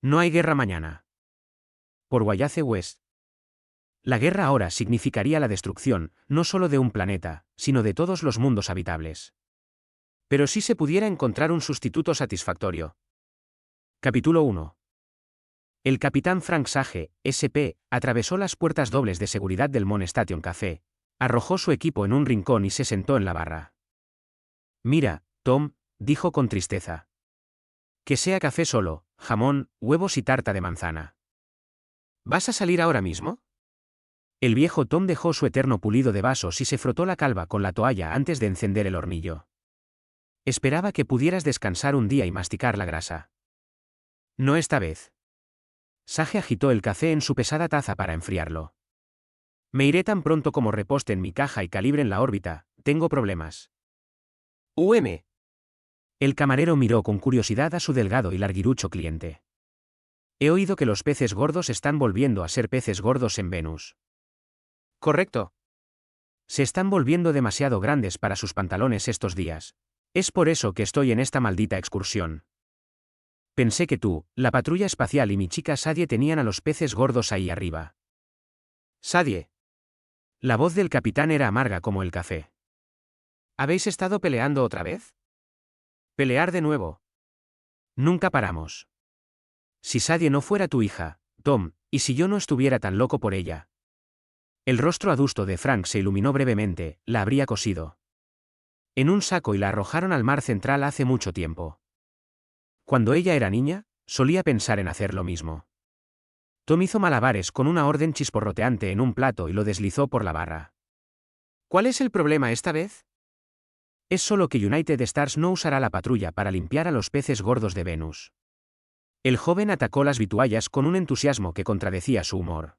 No hay guerra mañana. Por Wayace West. La guerra ahora significaría la destrucción, no solo de un planeta, sino de todos los mundos habitables. Pero si se pudiera encontrar un sustituto satisfactorio. Capítulo 1. El capitán Frank Sage, SP, atravesó las puertas dobles de seguridad del Moon Station Café, arrojó su equipo en un rincón y se sentó en la barra. Mira, Tom, dijo con tristeza. Que sea café solo, jamón, huevos y tarta de manzana. ¿Vas a salir ahora mismo? El viejo Tom dejó su eterno pulido de vasos y se frotó la calva con la toalla antes de encender el hornillo. Esperaba que pudieras descansar un día y masticar la grasa. No esta vez. Sage agitó el café en su pesada taza para enfriarlo. Me iré tan pronto como reposte en mi caja y calibren la órbita, tengo problemas. El camarero miró con curiosidad a su delgado y larguirucho cliente. He oído que los peces gordos están volviendo a ser peces gordos en Venus. Correcto. Se están volviendo demasiado grandes para sus pantalones estos días. Es por eso que estoy en esta maldita excursión. Pensé que tú, la patrulla espacial y mi chica Sadie tenían a los peces gordos ahí arriba. Sadie. La voz del capitán era amarga como el café. ¿Habéis estado peleando otra vez? Pelear de nuevo. Nunca paramos. Si Sadie no fuera tu hija, Tom, y si yo no estuviera tan loco por ella. El rostro adusto de Frank se iluminó brevemente, la habría cosido en un saco y la arrojaron al mar central hace mucho tiempo. Cuando ella era niña, solía pensar en hacer lo mismo. Tom hizo malabares con una orden chisporroteante en un plato y lo deslizó por la barra. ¿Cuál es el problema esta vez? Es solo que United Stars no usará la patrulla para limpiar a los peces gordos de Venus. El joven atacó las vituallas con un entusiasmo que contradecía su humor.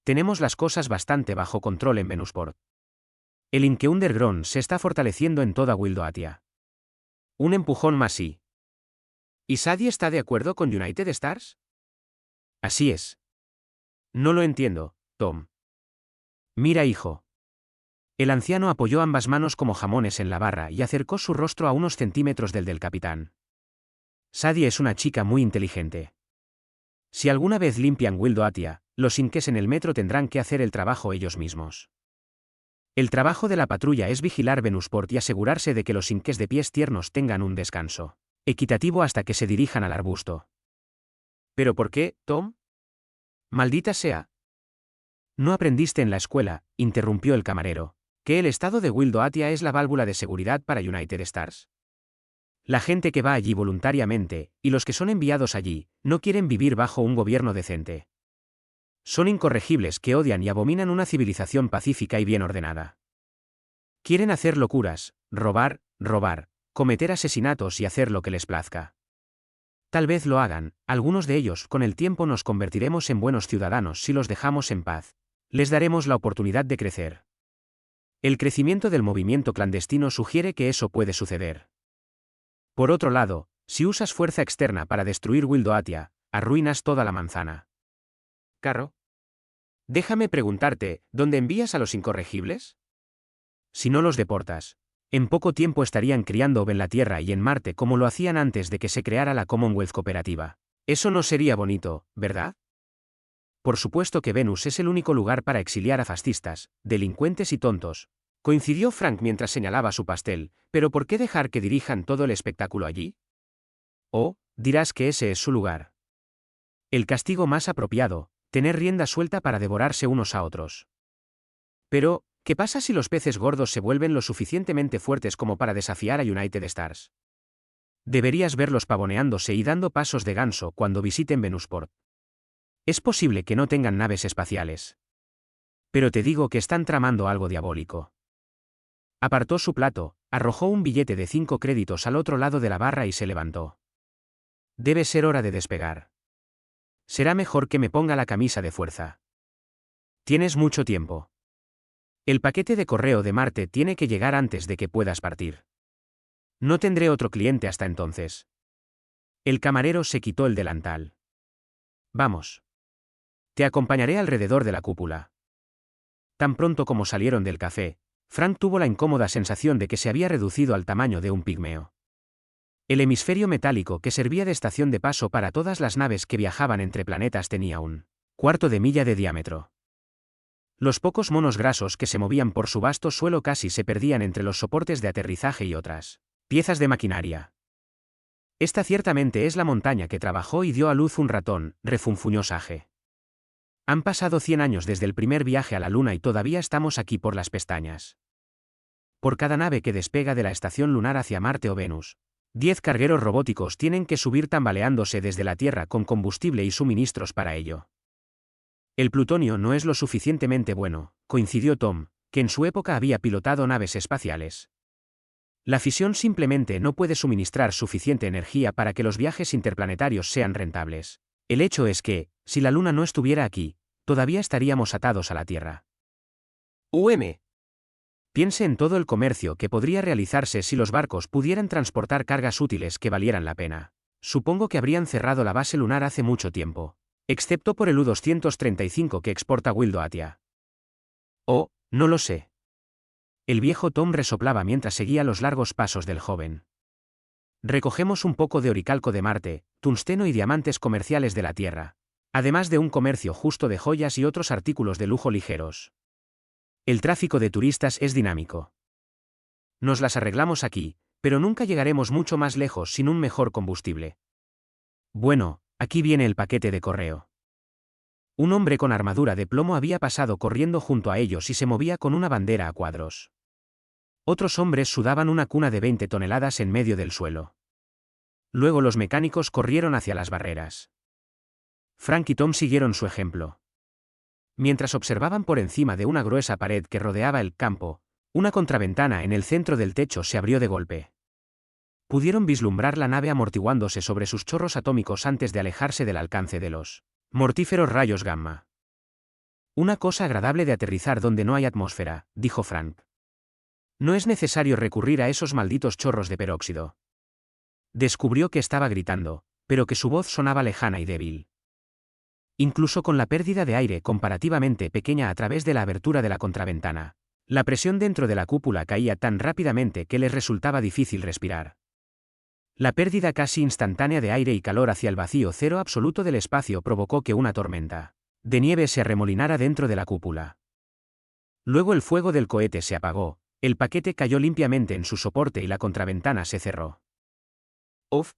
Tenemos las cosas bastante bajo control en Venusport. El Inque Underground se está fortaleciendo en toda Wildoatia. Un empujón más y... ¿Y Sadie está de acuerdo con United Stars? Así es. No lo entiendo, Tom. Mira, hijo. El anciano apoyó ambas manos como jamones en la barra y acercó su rostro a unos centímetros del capitán. Sadie es una chica muy inteligente. Si alguna vez limpian Wildoatia, los inques en el metro tendrán que hacer el trabajo ellos mismos. El trabajo de la patrulla es vigilar Venusport y asegurarse de que los inques de pies tiernos tengan un descanso equitativo hasta que se dirijan al arbusto. ¿Pero por qué, Tom? Maldita sea. No aprendiste en la escuela, interrumpió el camarero, que el estado de Wildoatia es la válvula de seguridad para United Stars. La gente que va allí voluntariamente, y los que son enviados allí, no quieren vivir bajo un gobierno decente. Son incorregibles que odian y abominan una civilización pacífica y bien ordenada. Quieren hacer locuras, robar, cometer asesinatos y hacer lo que les plazca. Tal vez lo hagan, algunos de ellos con el tiempo nos convertiremos en buenos ciudadanos si los dejamos en paz. Les daremos la oportunidad de crecer. El crecimiento del movimiento clandestino sugiere que eso puede suceder. Por otro lado, si usas fuerza externa para destruir Wildoatia, arruinas toda la manzana. Carro. Déjame preguntarte, ¿dónde envías a los incorregibles? Si no los deportas, en poco tiempo estarían criando en la Tierra y en Marte como lo hacían antes de que se creara la Commonwealth Cooperativa. Eso no sería bonito, ¿verdad? Por supuesto que Venus es el único lugar para exiliar a fascistas, delincuentes y tontos. Coincidió Frank mientras señalaba su pastel, pero ¿por qué dejar que dirijan todo el espectáculo allí? Oh, dirás que ese es su lugar. El castigo más apropiado, tener rienda suelta para devorarse unos a otros. Pero, ¿qué pasa si los peces gordos se vuelven lo suficientemente fuertes como para desafiar a United Stars? Deberías verlos pavoneándose y dando pasos de ganso cuando visiten Venusport. Es posible que no tengan naves espaciales. Pero te digo que están tramando algo diabólico. Apartó su plato, arrojó un billete de 5 créditos al otro lado de la barra y se levantó. Debe ser hora de despegar. Será mejor que me ponga la camisa de fuerza. Tienes mucho tiempo. El paquete de correo de Marte tiene que llegar antes de que puedas partir. No tendré otro cliente hasta entonces. El camarero se quitó el delantal. Vamos. Te acompañaré alrededor de la cúpula. Tan pronto como salieron del café, Frank tuvo la incómoda sensación de que se había reducido al tamaño de un pigmeo. El hemisferio metálico que servía de estación de paso para todas las naves que viajaban entre planetas tenía un cuarto de milla de diámetro. Los pocos monos grasos que se movían por su vasto suelo casi se perdían entre los soportes de aterrizaje y otras piezas de maquinaria. Esta ciertamente es la montaña que trabajó y dio a luz un ratón, refunfuñó Sage. Han pasado 100 años desde el primer viaje a la Luna y todavía estamos aquí por las pestañas. Por cada nave que despega de la estación lunar hacia Marte o Venus, 10 cargueros robóticos tienen que subir tambaleándose desde la Tierra con combustible y suministros para ello. El plutonio no es lo suficientemente bueno, coincidió Tom, que en su época había pilotado naves espaciales. La fisión simplemente no puede suministrar suficiente energía para que los viajes interplanetarios sean rentables. El hecho es que, si la Luna no estuviera aquí, todavía estaríamos atados a la Tierra. Piense en todo el comercio que podría realizarse si los barcos pudieran transportar cargas útiles que valieran la pena. Supongo que habrían cerrado la base lunar hace mucho tiempo, excepto por el U-235 que exporta Wildoatia. Oh, no lo sé. El viejo Tom resoplaba mientras seguía los largos pasos del joven. Recogemos un poco de oricalco de Marte, tungsteno y diamantes comerciales de la Tierra, además de un comercio justo de joyas y otros artículos de lujo ligeros. El tráfico de turistas es dinámico. Nos las arreglamos aquí, pero nunca llegaremos mucho más lejos sin un mejor combustible. Bueno, aquí viene el paquete de correo. Un hombre con armadura de plomo había pasado corriendo junto a ellos y se movía con una bandera a cuadros. Otros hombres sudaban una cuna de 20 toneladas en medio del suelo. Luego los mecánicos corrieron hacia las barreras. Frank y Tom siguieron su ejemplo. Mientras observaban por encima de una gruesa pared que rodeaba el campo, una contraventana en el centro del techo se abrió de golpe. Pudieron vislumbrar la nave amortiguándose sobre sus chorros atómicos antes de alejarse del alcance de los mortíferos rayos gamma. Una cosa agradable de aterrizar donde no hay atmósfera, dijo Frank. No es necesario recurrir a esos malditos chorros de peróxido. Descubrió que estaba gritando, pero que su voz sonaba lejana y débil. Incluso con la pérdida de aire comparativamente pequeña a través de la abertura de la contraventana, la presión dentro de la cúpula caía tan rápidamente que les resultaba difícil respirar. La pérdida casi instantánea de aire y calor hacia el vacío cero absoluto del espacio provocó que una tormenta de nieve se arremolinara dentro de la cúpula. Luego el fuego del cohete se apagó, el paquete cayó limpiamente en su soporte y la contraventana se cerró. Uf.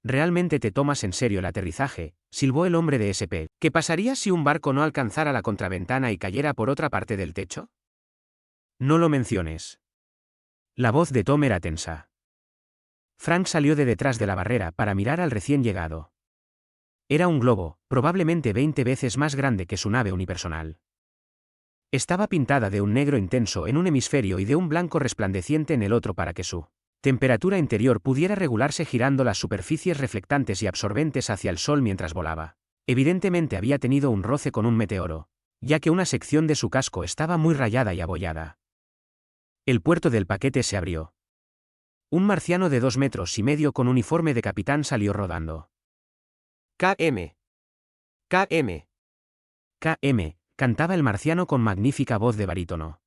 ¿Realmente te tomas en serio el aterrizaje?, silbó el hombre de SP. ¿Qué pasaría si un barco no alcanzara la contraventana y cayera por otra parte del techo? No lo menciones. La voz de Tom era tensa. Frank salió de detrás de la barrera para mirar al recién llegado. Era un globo, probablemente 20 veces más grande que su nave unipersonal. Estaba pintada de un negro intenso en un hemisferio y de un blanco resplandeciente en el otro para que su temperatura interior pudiera regularse girando las superficies reflectantes y absorbentes hacia el sol mientras volaba. Evidentemente había tenido un roce con un meteoro, ya que una sección de su casco estaba muy rayada y abollada. El puerto del paquete se abrió. Un marciano de 2,5 metros con uniforme de capitán salió rodando. KM. KM. KM, cantaba el marciano con magnífica voz de barítono.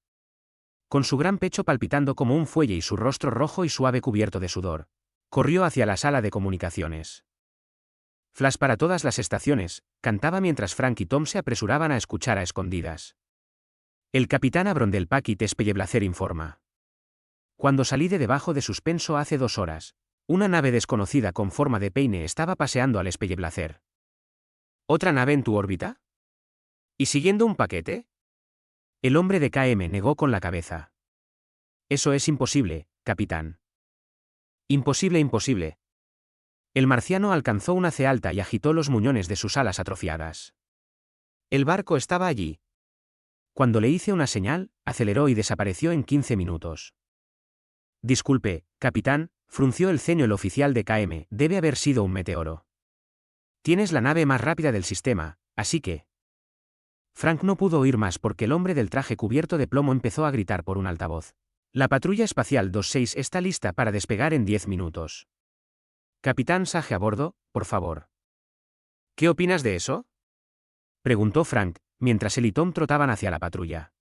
Con su gran pecho palpitando como un fuelle y su rostro rojo y suave cubierto de sudor, corrió hacia la sala de comunicaciones. Flash para todas las estaciones, cantaba mientras Frank y Tom se apresuraban a escuchar a escondidas. El capitán Abrondel Paquet Spelleblazer informa. Cuando salí de debajo de suspenso hace 2 horas, una nave desconocida con forma de peine estaba paseando al Spelleblazer. ¿Otra nave en tu órbita? ¿Y siguiendo un paquete? El hombre de KM negó con la cabeza. Eso es imposible, capitán. Imposible, imposible. El marciano alcanzó una C alta y agitó los muñones de sus alas atrofiadas. El barco estaba allí. Cuando le hice una señal, aceleró y desapareció en 15 minutos. Disculpe, capitán, frunció el ceño el oficial de KM, debe haber sido un meteoro. Tienes la nave más rápida del sistema, así que... Frank no pudo oír más porque el hombre del traje cubierto de plomo empezó a gritar por un altavoz. La patrulla espacial 26 está lista para despegar en 10 minutos. Capitán Sage a bordo, por favor. ¿Qué opinas de eso?, preguntó Frank, mientras él y Tom trotaban hacia la patrulla.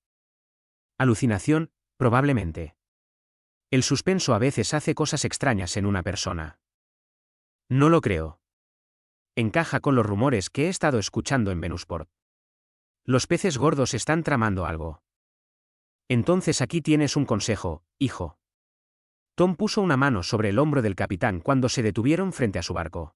Alucinación, probablemente. El suspenso a veces hace cosas extrañas en una persona. No lo creo. Encaja con los rumores que he estado escuchando en Venusport. Los peces gordos están tramando algo. Entonces aquí tienes un consejo, hijo. Tom puso una mano sobre el hombro del capitán cuando se detuvieron frente a su barco.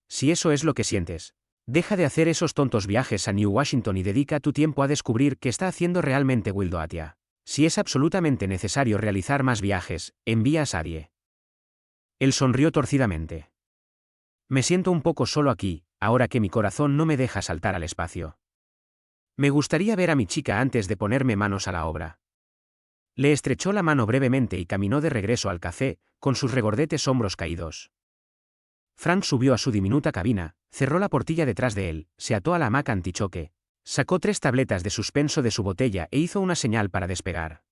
Si eso es lo que sientes, deja de hacer esos tontos viajes a New Washington y dedica tu tiempo a descubrir qué está haciendo realmente Wildo Atia. Si es absolutamente necesario realizar más viajes, envía a Sadie. Él sonrió torcidamente. Me siento un poco solo aquí, ahora que mi corazón no me deja saltar al espacio. Me gustaría ver a mi chica antes de ponerme manos a la obra. Le estrechó la mano brevemente y caminó de regreso al café, con sus regordetes hombros caídos. Frank subió a su diminuta cabina, cerró la portilla detrás de él, se ató a la hamaca antichoque, sacó 3 tabletas de suspenso de su botella e hizo una señal para despegar.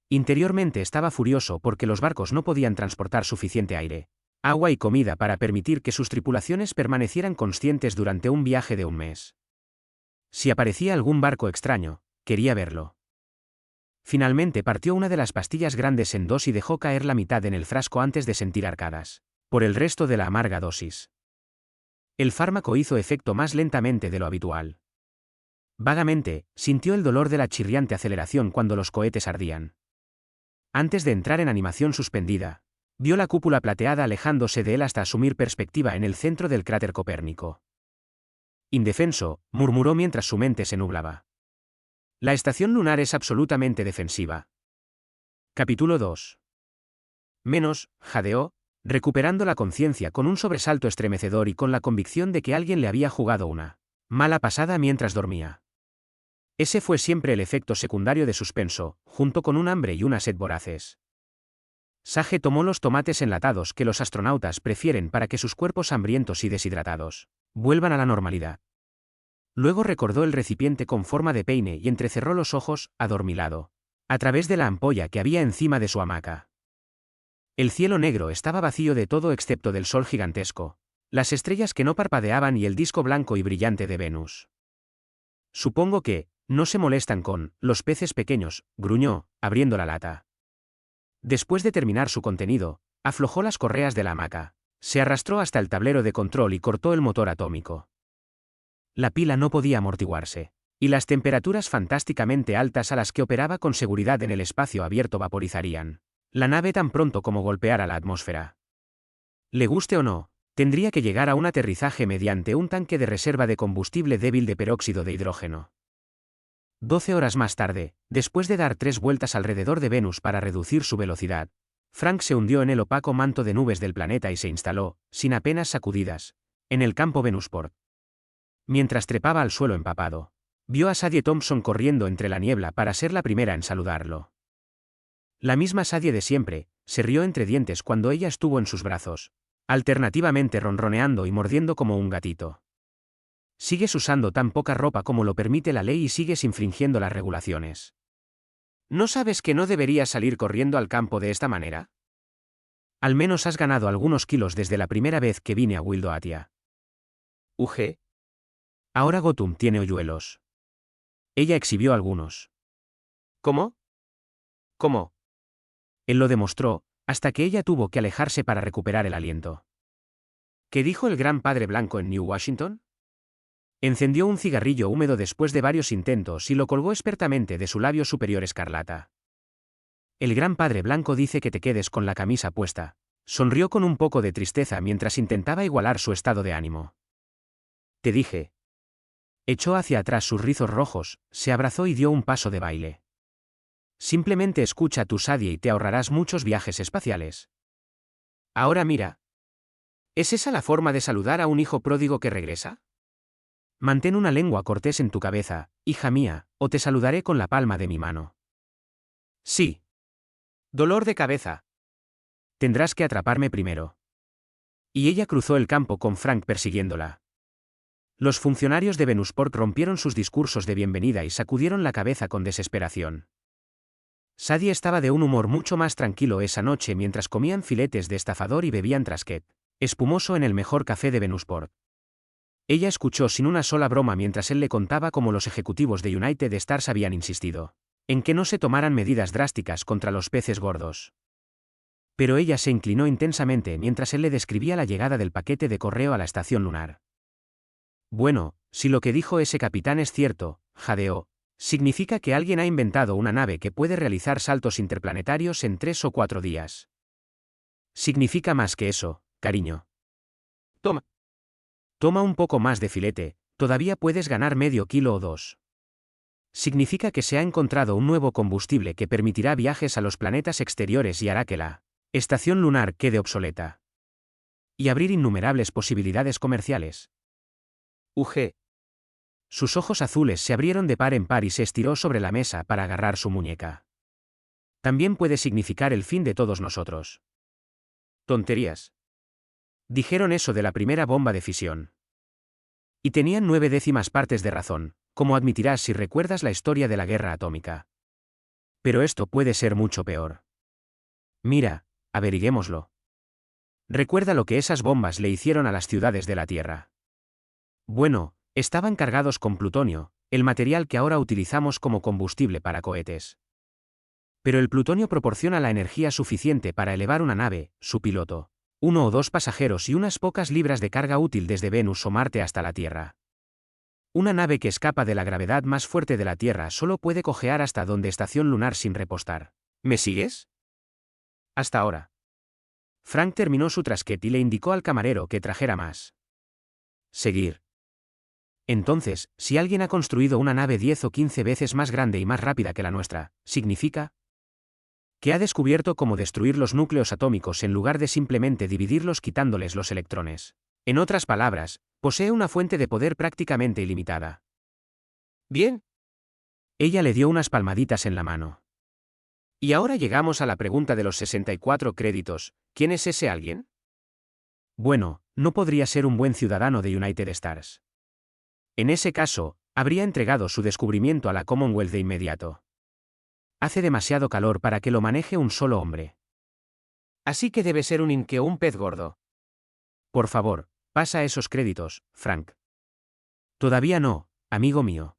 Interiormente estaba furioso porque los barcos no podían transportar suficiente aire, agua y comida para permitir que sus tripulaciones permanecieran conscientes durante un viaje de un mes. Si aparecía algún barco extraño, quería verlo. Finalmente partió una de las pastillas grandes en 2 y dejó caer la mitad en el frasco antes de sentir arcadas por el resto de la amarga dosis. El fármaco hizo efecto más lentamente de lo habitual. Vagamente, sintió el dolor de la chirriante aceleración cuando los cohetes ardían. Antes de entrar en animación suspendida, vio la cúpula plateada alejándose de él hasta asumir perspectiva en el centro del cráter Copérnico. Indefenso, murmuró mientras su mente se nublaba. La estación lunar es absolutamente defensiva. Capítulo 2. Menos, jadeó, recuperando la conciencia con un sobresalto estremecedor y con la convicción de que alguien le había jugado una mala pasada mientras dormía. Ese fue siempre el efecto secundario de suspenso, junto con un hambre y una sed voraces. Sage tomó los tomates enlatados que los astronautas prefieren para que sus cuerpos hambrientos y deshidratados vuelvan a la normalidad. Luego recordó el recipiente con forma de peine y entrecerró los ojos, adormilado, a través de la ampolla que había encima de su hamaca. El cielo negro estaba vacío de todo excepto del sol gigantesco, las estrellas que no parpadeaban y el disco blanco y brillante de Venus. Supongo que no se molestan con los peces pequeños, gruñó, abriendo la lata. Después de terminar su contenido, aflojó las correas de la hamaca, se arrastró hasta el tablero de control y cortó el motor atómico. La pila no podía amortiguarse, y las temperaturas fantásticamente altas a las que operaba con seguridad en el espacio abierto vaporizarían la nave tan pronto como golpeara la atmósfera. Le guste o no, tendría que llegar a un aterrizaje mediante un tanque de reserva de combustible débil de peróxido de hidrógeno. 12 horas más tarde, después de dar 3 vueltas alrededor de Venus para reducir su velocidad, Frank se hundió en el opaco manto de nubes del planeta y se instaló, sin apenas sacudidas, en el campo Venusport. Mientras trepaba al suelo empapado, vio a Sadie Thompson corriendo entre la niebla para ser la primera en saludarlo. La misma Sadie de siempre, se rió entre dientes cuando ella estuvo en sus brazos, alternativamente ronroneando y mordiendo como un gatito. Sigues usando tan poca ropa como lo permite la ley y sigues infringiendo las regulaciones. ¿No sabes que no deberías salir corriendo al campo de esta manera? Al menos has ganado algunos kilos desde la primera vez que vine a Wildo Atia. Uge. Ahora Gotham tiene hoyuelos. Ella exhibió algunos. ¿Cómo? ¿Cómo? Él lo demostró, hasta que ella tuvo que alejarse para recuperar el aliento. ¿Qué dijo el gran padre blanco en New Washington? Encendió un cigarrillo húmedo después de varios intentos y lo colgó expertamente de su labio superior escarlata. El gran padre blanco dice que te quedes con la camisa puesta. Sonrió con un poco de tristeza mientras intentaba igualar su estado de ánimo. Te dije. Echó hacia atrás sus rizos rojos, se abrazó y dio un paso de baile. Simplemente escucha tu Sadie y te ahorrarás muchos viajes espaciales. Ahora mira. ¿Es esa la forma de saludar a un hijo pródigo que regresa? Mantén una lengua cortés en tu cabeza, hija mía, o te saludaré con la palma de mi mano. Sí. Dolor de cabeza. Tendrás que atraparme primero. Y ella cruzó el campo con Frank persiguiéndola. Los funcionarios de Venusport rompieron sus discursos de bienvenida y sacudieron la cabeza con desesperación. Sadie estaba de un humor mucho más tranquilo esa noche mientras comían filetes de estafador y bebían trasquet espumoso en el mejor café de Venusport. Ella escuchó sin una sola broma mientras él le contaba cómo los ejecutivos de United Stars habían insistido en que no se tomaran medidas drásticas contra los peces gordos. Pero ella se inclinó intensamente mientras él le describía la llegada del paquete de correo a la estación lunar. Bueno, si lo que dijo ese capitán es cierto, jadeó, significa que alguien ha inventado una nave que puede realizar saltos interplanetarios en 3 o 4 días. Significa más que eso, cariño. Toma. Toma un poco más de filete, todavía puedes ganar medio kilo o 2. Significa que se ha encontrado un nuevo combustible que permitirá viajes a los planetas exteriores y hará que la estación lunar quede obsoleta. Y abrir innumerables posibilidades comerciales. UG. Sus ojos azules se abrieron de par en par y se estiró sobre la mesa para agarrar su muñeca. También puede significar el fin de todos nosotros. Tonterías. Dijeron eso de la primera bomba de fisión. Y tenían 9/10 partes de razón, como admitirás si recuerdas la historia de la guerra atómica. Pero esto puede ser mucho peor. Mira, averiguémoslo. Recuerda lo que esas bombas le hicieron a las ciudades de la Tierra. Bueno, estaban cargados con plutonio, el material que ahora utilizamos como combustible para cohetes. Pero el plutonio proporciona la energía suficiente para elevar una nave, su piloto, 1 o 2 pasajeros y unas pocas libras de carga útil desde Venus o Marte hasta la Tierra. Una nave que escapa de la gravedad más fuerte de la Tierra solo puede cojear hasta donde estación lunar sin repostar. ¿Me sigues? Hasta ahora. Frank terminó su trasquete y le indicó al camarero que trajera más. Seguir. Entonces, si alguien ha construido una nave 10 o 15 veces más grande y más rápida que la nuestra, ¿significa? Que ha descubierto cómo destruir los núcleos atómicos en lugar de simplemente dividirlos quitándoles los electrones. En otras palabras, posee una fuente de poder prácticamente ilimitada. Bien. Ella le dio unas palmaditas en la mano. Y ahora llegamos a la pregunta de los 64 créditos, ¿quién es ese alguien? Bueno, no podría ser un buen ciudadano de United Stars. En ese caso, habría entregado su descubrimiento a la Commonwealth de inmediato. Hace demasiado calor para que lo maneje un solo hombre. Así que debe ser un inque o un pez gordo. Por favor, pasa esos créditos, Frank. Todavía no, amigo mío.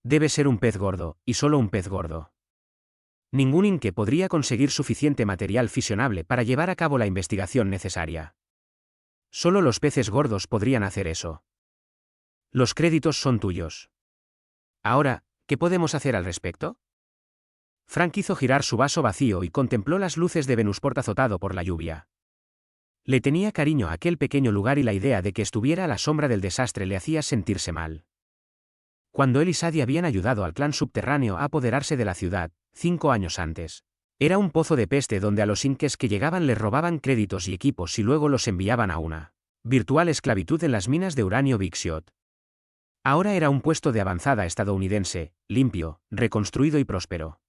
Debe ser un pez gordo, y solo un pez gordo. Ningún inque podría conseguir suficiente material fisionable para llevar a cabo la investigación necesaria. Solo los peces gordos podrían hacer eso. Los créditos son tuyos. Ahora, ¿qué podemos hacer al respecto? Frank hizo girar su vaso vacío y contempló las luces de Venusport azotado por la lluvia. Le tenía cariño a aquel pequeño lugar y la idea de que estuviera a la sombra del desastre le hacía sentirse mal. Cuando él y Sadie habían ayudado al clan subterráneo a apoderarse de la ciudad, 5 años antes, era un pozo de peste donde a los inques que llegaban les robaban créditos y equipos y luego los enviaban a una virtual esclavitud en las minas de uranio Big Shot. Ahora era un puesto de avanzada estadounidense, limpio, reconstruido y próspero.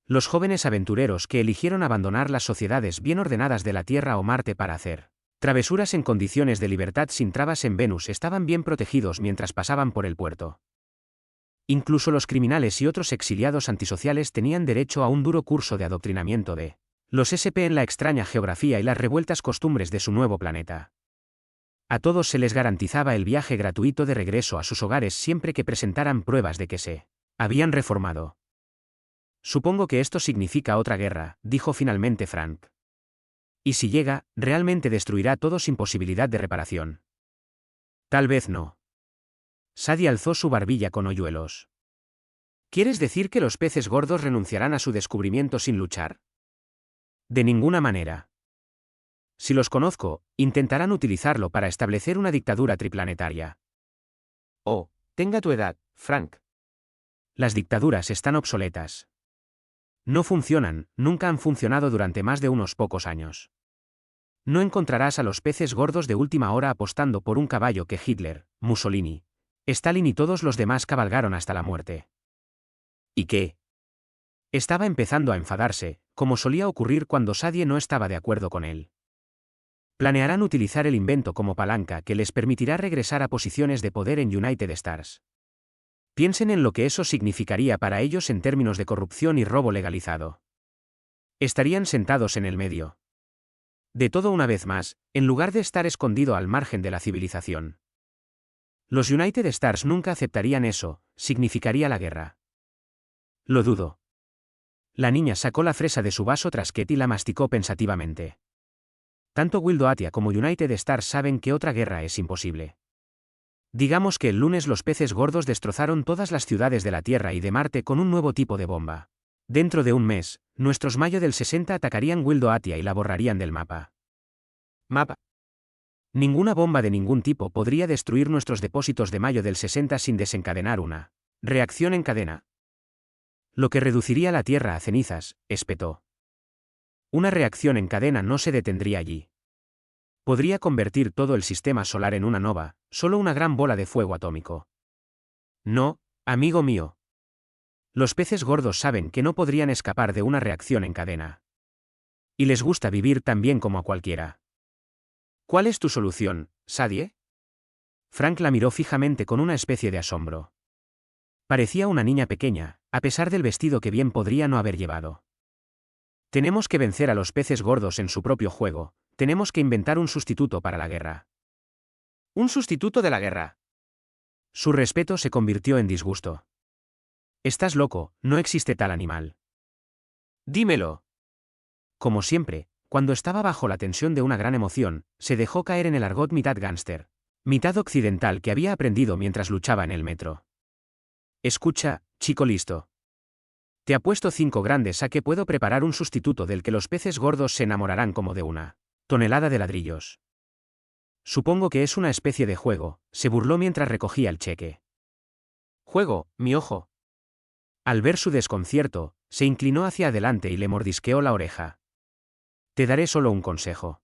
Los jóvenes aventureros que eligieron abandonar las sociedades bien ordenadas de la Tierra o Marte para hacer travesuras en condiciones de libertad sin trabas en Venus estaban bien protegidos mientras pasaban por el puerto. Incluso los criminales y otros exiliados antisociales tenían derecho a un duro curso de adoctrinamiento de los SP en la extraña geografía y las revueltas costumbres de su nuevo planeta. A todos se les garantizaba el viaje gratuito de regreso a sus hogares siempre que presentaran pruebas de que se habían reformado. Supongo que esto significa otra guerra, dijo finalmente Frank. Y si llega, realmente destruirá todo sin posibilidad de reparación. Tal vez no. Sadie alzó su barbilla con hoyuelos. ¿Quieres decir que los peces gordos renunciarán a su descubrimiento sin luchar? De ninguna manera. Si los conozco, intentarán utilizarlo para establecer una dictadura triplanetaria. Oh, tenga tu edad, Frank. Las dictaduras están obsoletas. No funcionan, nunca han funcionado durante más de unos pocos años. No encontrarás a los peces gordos de última hora apostando por un caballo que Hitler, Mussolini, Stalin y todos los demás cabalgaron hasta la muerte. ¿Y qué? Estaba empezando a enfadarse, como solía ocurrir cuando Sadie no estaba de acuerdo con él. Planearán utilizar el invento como palanca que les permitirá regresar a posiciones de poder en United Stars. Piensen en lo que eso significaría para ellos en términos de corrupción y robo legalizado. Estarían sentados en el medio. De todo una vez más, en lugar de estar escondido al margen de la civilización. Los United Stars nunca aceptarían eso, significaría la guerra. Lo dudo. La niña sacó la fresa de su vaso tras Ketty la masticó pensativamente. Tanto Wildoatia como United Stars saben que otra guerra es imposible. Digamos que el lunes los peces gordos destrozaron todas las ciudades de la Tierra y de Marte con un nuevo tipo de bomba. Dentro de un mes, nuestros Mayo del 60 atacarían Wildoatia y la borrarían del mapa. ¿Mapa? Ninguna bomba de ningún tipo podría destruir nuestros depósitos de Mayo del 60 sin desencadenar una reacción en cadena. Lo que reduciría la Tierra a cenizas, espetó. Una reacción en cadena no se detendría allí. Podría convertir todo el sistema solar en una nova, solo una gran bola de fuego atómico. No, amigo mío. Los peces gordos saben que no podrían escapar de una reacción en cadena. Y les gusta vivir tan bien como a cualquiera. ¿Cuál es tu solución, Sadie? Frank la miró fijamente con una especie de asombro. Parecía una niña pequeña, a pesar del vestido que bien podría no haber llevado. Tenemos que vencer a los peces gordos en su propio juego, tenemos que inventar un sustituto para la guerra. ¿Un sustituto de la guerra? Su respeto se convirtió en disgusto. Estás loco, no existe tal animal. Dímelo. Como siempre, cuando estaba bajo la tensión de una gran emoción, se dejó caer en el argot mitad gánster, mitad occidental que había aprendido mientras luchaba en el metro. Escucha, chico listo. Te apuesto 5 grandes a que puedo preparar un sustituto del que los peces gordos se enamorarán como de una tonelada de ladrillos. Supongo que es una especie de juego, se burló mientras recogía el cheque. Juego, mi ojo. Al ver su desconcierto, se inclinó hacia adelante y le mordisqueó la oreja. Te daré solo un consejo.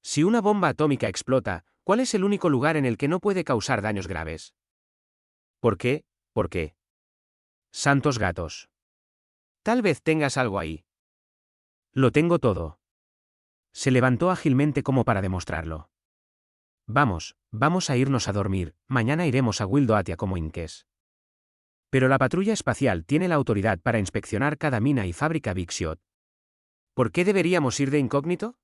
Si una bomba atómica explota, ¿cuál es el único lugar en el que no puede causar daños graves? ¿Por qué? ¿Por qué? Santos gatos. Tal vez tengas algo ahí. Lo tengo todo. Se levantó ágilmente como para demostrarlo. Vamos a irnos a dormir, mañana iremos a Wildoatia como inques. Pero la patrulla espacial tiene la autoridad para inspeccionar cada mina y fábrica Big Shot. ¿Por qué deberíamos ir de incógnito?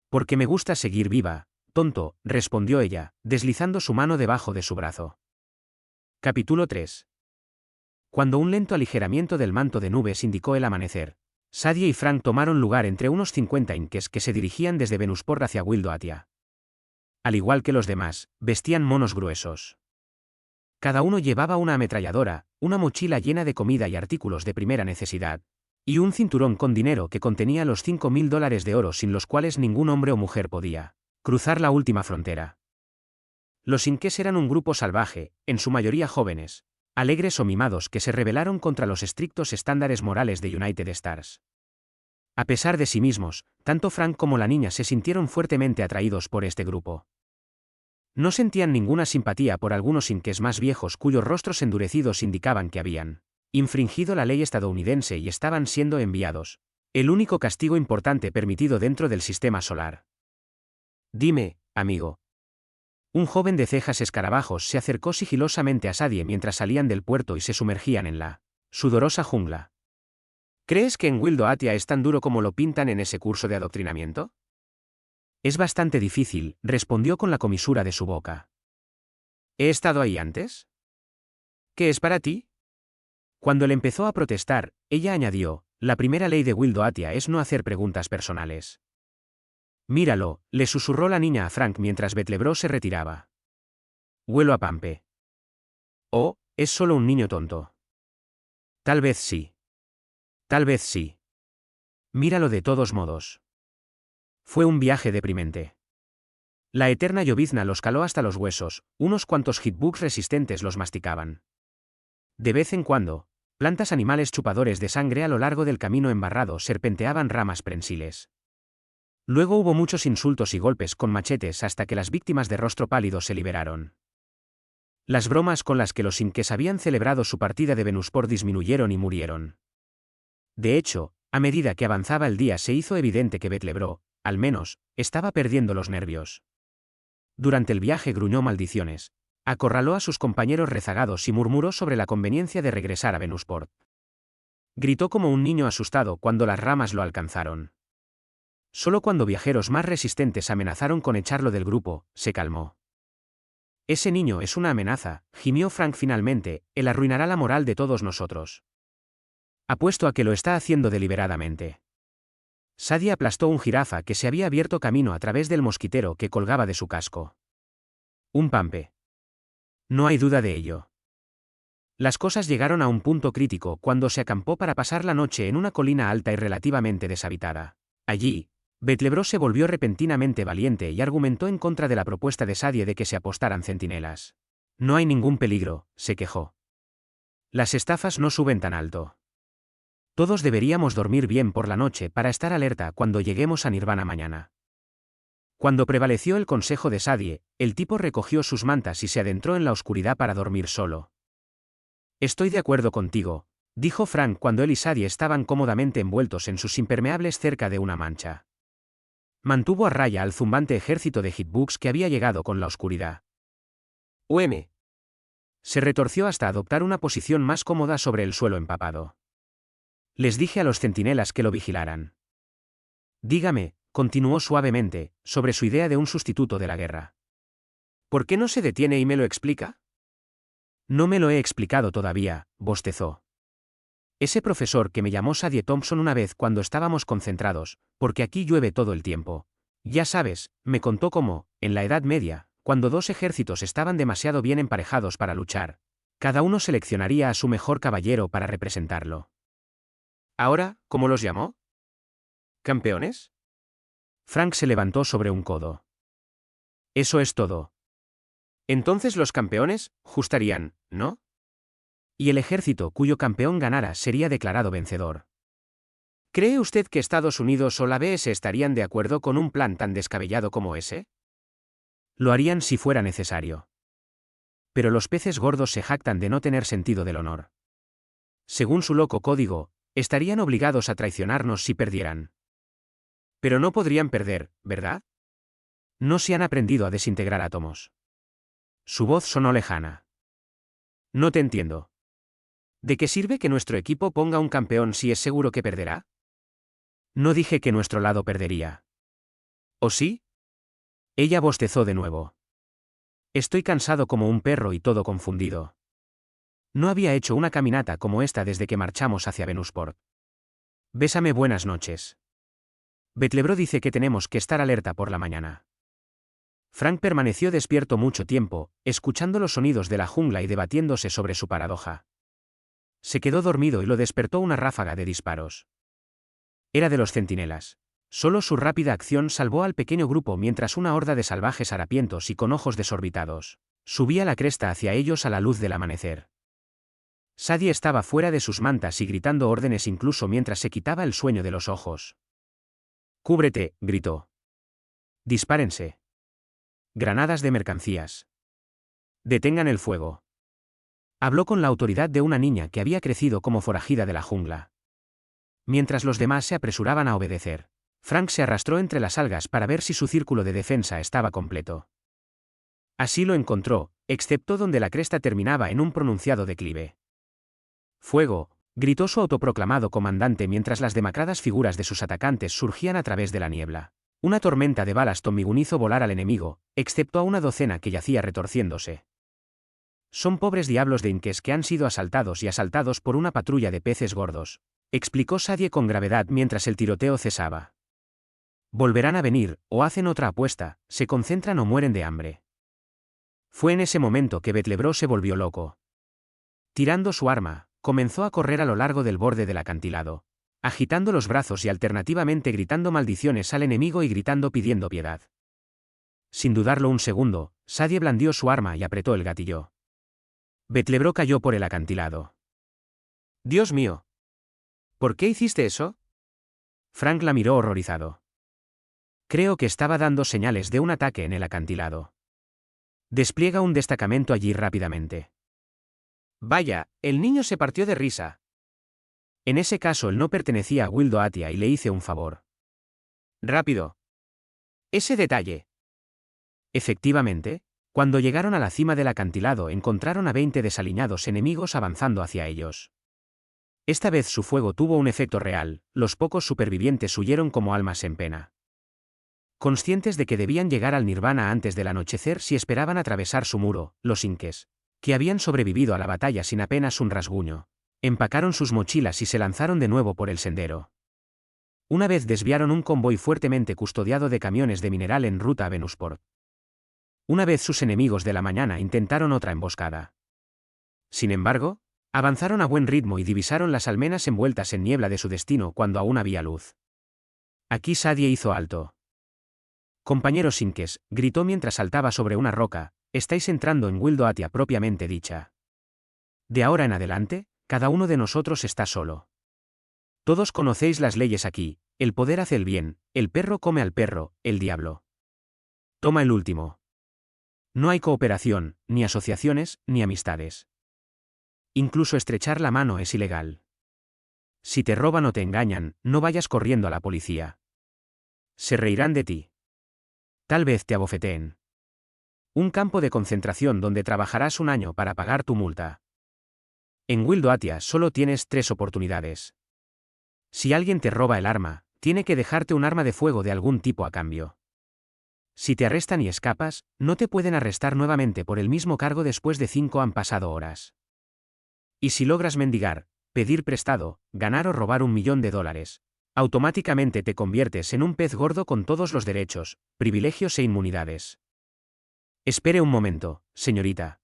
Porque me gusta seguir viva, tonto, respondió ella, deslizando su mano debajo de su brazo. Capítulo 3. Cuando un lento aligeramiento del manto de nubes indicó el amanecer, Sadie y Frank tomaron lugar entre unos 50 inques que se dirigían desde Venusport hacia Wildoatia. Al igual que los demás, vestían monos gruesos. Cada uno llevaba una ametralladora, una mochila llena de comida y artículos de primera necesidad, y un cinturón con dinero que contenía los $5.000 de oro sin los cuales ningún hombre o mujer podía cruzar la última frontera. Los inques eran un grupo salvaje, en su mayoría jóvenes, alegres o mimados que se rebelaron contra los estrictos estándares morales de United Stars. A pesar de sí mismos, tanto Frank como la niña se sintieron fuertemente atraídos por este grupo. No sentían ninguna simpatía por algunos inques más viejos cuyos rostros endurecidos indicaban que habían infringido la ley estadounidense y estaban siendo enviados, el único castigo importante permitido dentro del sistema solar. Dime, amigo. Un joven de cejas escarabajos se acercó sigilosamente a Sadie mientras salían del puerto y se sumergían en la sudorosa jungla. ¿Crees que en Wildoatia es tan duro como lo pintan en ese curso de adoctrinamiento? Es bastante difícil, respondió con la comisura de su boca. ¿He estado ahí antes? ¿Qué es para ti? Cuando él empezó a protestar, ella añadió, la primera ley de Wildoatia es no hacer preguntas personales. Míralo, le susurró la niña a Frank mientras Betlebro se retiraba. Huelo a pampe. Oh, es solo un niño tonto. Tal vez sí. Tal vez sí. Míralo de todos modos. Fue un viaje deprimente. La eterna llovizna los caló hasta los huesos, unos cuantos hitbugs resistentes los masticaban. De vez en cuando, plantas animales chupadores de sangre a lo largo del camino embarrado serpenteaban ramas prensiles. Luego hubo muchos insultos y golpes con machetes hasta que las víctimas de rostro pálido se liberaron. Las bromas con las que los inques habían celebrado su partida de Venusport disminuyeron y murieron. De hecho, a medida que avanzaba el día se hizo evidente que Betlebro, al menos, estaba perdiendo los nervios. Durante el viaje gruñó maldiciones, acorraló a sus compañeros rezagados y murmuró sobre la conveniencia de regresar a Venusport. Gritó como un niño asustado cuando las ramas lo alcanzaron. Solo cuando viajeros más resistentes amenazaron con echarlo del grupo, se calmó. Ese niño es una amenaza, gimió Frank finalmente, él arruinará la moral de todos nosotros. Apuesto a que lo está haciendo deliberadamente. Sadie aplastó un jirafa que se había abierto camino a través del mosquitero que colgaba de su casco. Un pampe. No hay duda de ello. Las cosas llegaron a un punto crítico cuando se acampó para pasar la noche en una colina alta y relativamente deshabitada. Allí, Betlebro se volvió repentinamente valiente y argumentó en contra de la propuesta de Sadie de que se apostaran centinelas. No hay ningún peligro, se quejó. Las estafas no suben tan alto. Todos deberíamos dormir bien por la noche para estar alerta cuando lleguemos a Nirvana mañana. Cuando prevaleció el consejo de Sadie, el tipo recogió sus mantas y se adentró en la oscuridad para dormir solo. Estoy de acuerdo contigo, dijo Frank cuando él y Sadie estaban cómodamente envueltos en sus impermeables cerca de una mancha. Mantuvo a raya al zumbante ejército de hitbugs que había llegado con la oscuridad. Se retorció hasta adoptar una posición más cómoda sobre el suelo empapado. Les dije a los centinelas que lo vigilaran. Dígame, continuó suavemente, sobre su idea de un sustituto de la guerra. ¿Por qué no se detiene y me lo explica? No me lo he explicado todavía, bostezó. Ese profesor que me llamó Sadie Thompson una vez cuando estábamos concentrados, porque aquí llueve todo el tiempo. Ya sabes, me contó cómo, en la Edad Media, cuando dos ejércitos estaban demasiado bien emparejados para luchar, cada uno seleccionaría a su mejor caballero para representarlo. ¿Ahora, cómo los llamó? ¿Campeones? Frank se levantó sobre un codo. Eso es todo. Entonces los campeones, justarían, ¿no? Y el ejército cuyo campeón ganara sería declarado vencedor. ¿Cree usted que Estados Unidos o la BS estarían de acuerdo con un plan tan descabellado como ese? Lo harían si fuera necesario. Pero los peces gordos se jactan de no tener sentido del honor. Según su loco código, estarían obligados a traicionarnos si perdieran. Pero no podrían perder, ¿verdad? No se han aprendido a desintegrar átomos. Su voz sonó lejana. No te entiendo. ¿De qué sirve que nuestro equipo ponga un campeón si es seguro que perderá? No dije que nuestro lado perdería. ¿O sí? Ella bostezó de nuevo. Estoy cansado como un perro y todo confundido. No había hecho una caminata como esta desde que marchamos hacia Venusport. Bésame buenas noches. Betlebro dice que tenemos que estar alerta por la mañana. Frank permaneció despierto mucho tiempo, escuchando los sonidos de la jungla y debatiéndose sobre su paradoja. Se quedó dormido y lo despertó una ráfaga de disparos. Era de los centinelas. Solo su rápida acción salvó al pequeño grupo mientras una horda de salvajes harapientos y con ojos desorbitados subía la cresta hacia ellos a la luz del amanecer. Sadie estaba fuera de sus mantas y gritando órdenes incluso mientras se quitaba el sueño de los ojos. «Cúbrete», gritó. «Dispárense. Granadas de mercancías. Detengan el fuego». Habló con la autoridad de una niña que había crecido como forajida de la jungla. Mientras los demás se apresuraban a obedecer, Frank se arrastró entre las algas para ver si su círculo de defensa estaba completo. Así lo encontró, excepto donde la cresta terminaba en un pronunciado declive. «Fuego», gritó su autoproclamado comandante mientras las demacradas figuras de sus atacantes surgían a través de la niebla. Una tormenta de balas Tommy hizo volar al enemigo, excepto a una docena que yacía retorciéndose. «Son pobres diablos de inques que han sido asaltados y asaltados por una patrulla de peces gordos», explicó Sadie con gravedad mientras el tiroteo cesaba. «Volverán a venir, o hacen otra apuesta, se concentran o mueren de hambre». Fue en ese momento que Betlebro se volvió loco. Tirando su arma, comenzó a correr a lo largo del borde del acantilado, agitando los brazos y alternativamente gritando maldiciones al enemigo y gritando pidiendo piedad. Sin dudarlo un segundo, Sadie blandió su arma y apretó el gatillo. Betlebro cayó por el acantilado. «Dios mío. ¿Por qué hiciste eso?» Frank la miró horrorizado. «Creo que estaba dando señales de un ataque en el acantilado. Despliega un destacamento allí rápidamente». «Vaya, el niño se partió de risa». En ese caso él no pertenecía a Will Doatia y le hice un favor. «Rápido. Ese detalle». Efectivamente, cuando llegaron a la cima del acantilado encontraron a 20 desaliñados enemigos avanzando hacia ellos. Esta vez su fuego tuvo un efecto real, los pocos supervivientes huyeron como almas en pena. Conscientes de que debían llegar al Nirvana antes del anochecer si esperaban atravesar su muro, los inques, que habían sobrevivido a la batalla sin apenas un rasguño, Empacaron sus mochilas y se lanzaron de nuevo por el sendero. Una vez desviaron un convoy fuertemente custodiado de camiones de mineral en ruta a Venusport. Una vez sus enemigos de la mañana intentaron otra emboscada. Sin embargo, avanzaron a buen ritmo y divisaron las almenas envueltas en niebla de su destino cuando aún había luz. Aquí Sadie hizo alto. Compañeros Inques, gritó mientras saltaba sobre una roca, estáis entrando en Wildoatia propiamente dicha. De ahora en adelante, cada uno de nosotros está solo. Todos conocéis las leyes aquí, el poder hace el bien, el perro come al perro, el diablo. Toma el último. No hay cooperación, ni asociaciones, ni amistades. Incluso estrechar la mano es ilegal. Si te roban o te engañan, no vayas corriendo a la policía. Se reirán de ti. Tal vez te abofeteen. Un campo de concentración donde trabajarás un año para pagar tu multa. En Wildoatia solo tienes 3 oportunidades. Si alguien te roba el arma, tiene que dejarte un arma de fuego de algún tipo a cambio. Si te arrestan y escapas, no te pueden arrestar nuevamente por el mismo cargo después de 5 han pasado horas. Y si logras mendigar, pedir prestado, ganar o robar $1 millón, automáticamente te conviertes en un pez gordo con todos los derechos, privilegios e inmunidades. Espere un momento, señorita.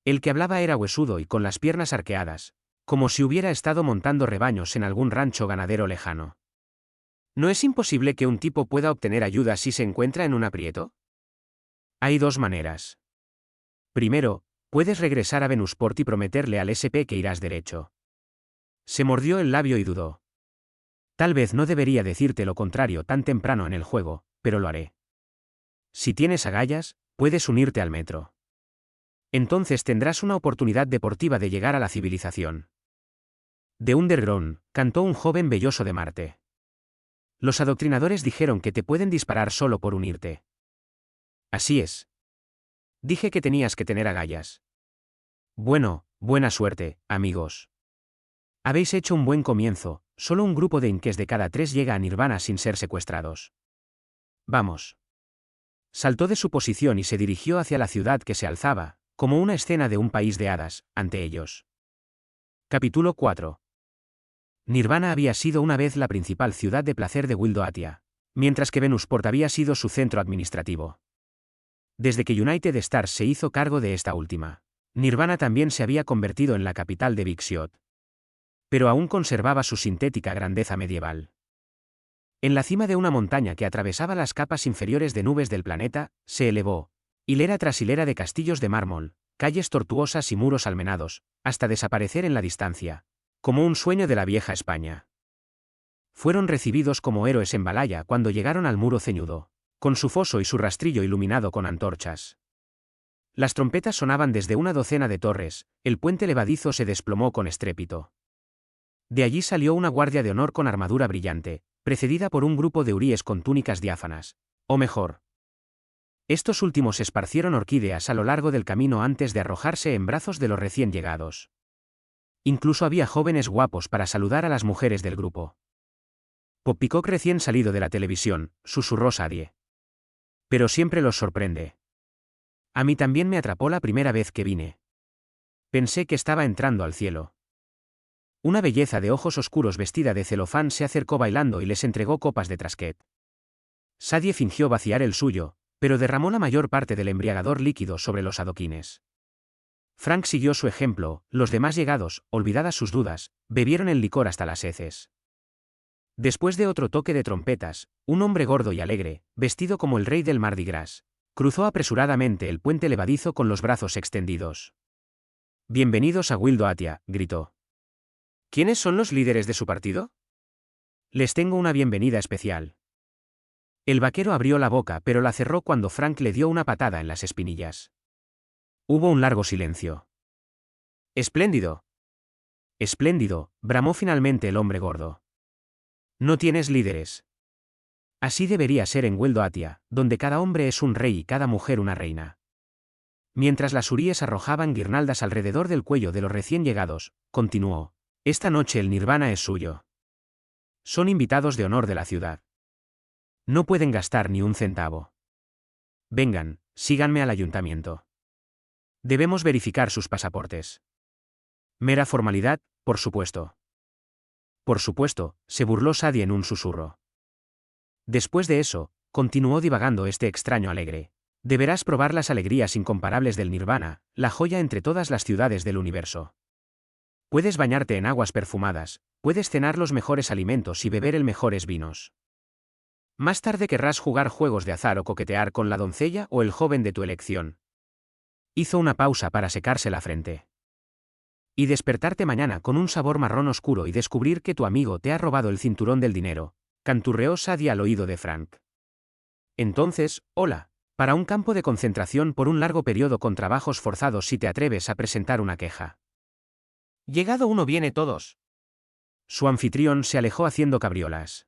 El que hablaba era huesudo y con las piernas arqueadas, como si hubiera estado montando rebaños en algún rancho ganadero lejano. ¿No es imposible que un tipo pueda obtener ayuda si se encuentra en un aprieto? Hay 2 maneras. Primero, puedes regresar a Venusport y prometerle al SP que irás derecho. Se mordió el labio y dudó. Tal vez no debería decirte lo contrario tan temprano en el juego, pero lo haré. Si tienes agallas, puedes unirte al metro. Entonces tendrás una oportunidad deportiva de llegar a la civilización. The Underground, cantó un joven velloso de Marte. Los adoctrinadores dijeron que te pueden disparar solo por unirte. Así es. Dije que tenías que tener agallas. Bueno, buena suerte, amigos. Habéis hecho un buen comienzo, solo un grupo de Inques de cada 3 llega a Nirvana sin ser secuestrados. Vamos. Saltó de su posición y se dirigió hacia la ciudad que se alzaba, como una escena de un país de hadas, ante ellos. Capítulo 4. Nirvana había sido una vez la principal ciudad de placer de Wildoatia, mientras que Venusport había sido su centro administrativo. Desde que United Stars se hizo cargo de esta última, Nirvana también se había convertido en la capital de Big Shot. Pero aún conservaba su sintética grandeza medieval. En la cima de una montaña que atravesaba las capas inferiores de nubes del planeta, se elevó, hilera tras hilera de castillos de mármol, calles tortuosas y muros almenados, hasta desaparecer en la distancia, como un sueño de la vieja España. Fueron recibidos como héroes en Balaya cuando llegaron al muro ceñudo, con su foso y su rastrillo iluminado con antorchas. Las trompetas sonaban desde una docena de torres, el puente levadizo se desplomó con estrépito. De allí salió una guardia de honor con armadura brillante, precedida por un grupo de huríes con túnicas diáfanas, o mejor. Estos últimos esparcieron orquídeas a lo largo del camino antes de arrojarse en brazos de los recién llegados. Incluso había jóvenes guapos para saludar a las mujeres del grupo. Poppycock recién salido de la televisión, susurró Sadie. Pero siempre los sorprende. A mí también me atrapó la primera vez que vine. Pensé que estaba entrando al cielo. Una belleza de ojos oscuros vestida de celofán se acercó bailando y les entregó copas de trasquet. Sadie fingió vaciar el suyo, pero derramó la mayor parte del embriagador líquido sobre los adoquines. Frank siguió su ejemplo, los demás llegados, olvidadas sus dudas, bebieron el licor hasta las heces. Después de otro toque de trompetas, un hombre gordo y alegre, vestido como el rey del Mardi Gras, cruzó apresuradamente el puente levadizo con los brazos extendidos. «Bienvenidos a Wildoatia», gritó. ¿Quiénes son los líderes de su partido? Les tengo una bienvenida especial. El vaquero abrió la boca pero la cerró cuando Frank le dio una patada en las espinillas. Hubo un largo silencio. «¡Espléndido! Espléndido», bramó finalmente el hombre gordo. «No tienes líderes. Así debería ser en Wildoatia, donde cada hombre es un rey y cada mujer una reina». Mientras las huríes arrojaban guirnaldas alrededor del cuello de los recién llegados, continuó. «Esta noche el Nirvana es suyo. Son invitados de honor de la ciudad. No pueden gastar ni un centavo. Vengan, síganme al ayuntamiento. Debemos verificar sus pasaportes. Mera formalidad, Por supuesto. Por supuesto, se burló Sadie en un susurro. Después de eso, continuó divagando este extraño alegre. Deberás probar las alegrías incomparables del Nirvana, la joya entre todas las ciudades del universo. Puedes bañarte en aguas perfumadas, puedes cenar los mejores alimentos y beber el mejores vinos. Más tarde querrás jugar juegos de azar o coquetear con la doncella o el joven de tu elección. Hizo una pausa para secarse la frente. Y despertarte mañana con un sabor marrón oscuro y descubrir que tu amigo te ha robado el cinturón del dinero, canturreó Sadie al oído de Frank. Entonces, hola, para un campo de concentración por un largo periodo con trabajos forzados si te atreves a presentar una queja. Llegado uno viene todos. Su anfitrión se alejó haciendo cabriolas.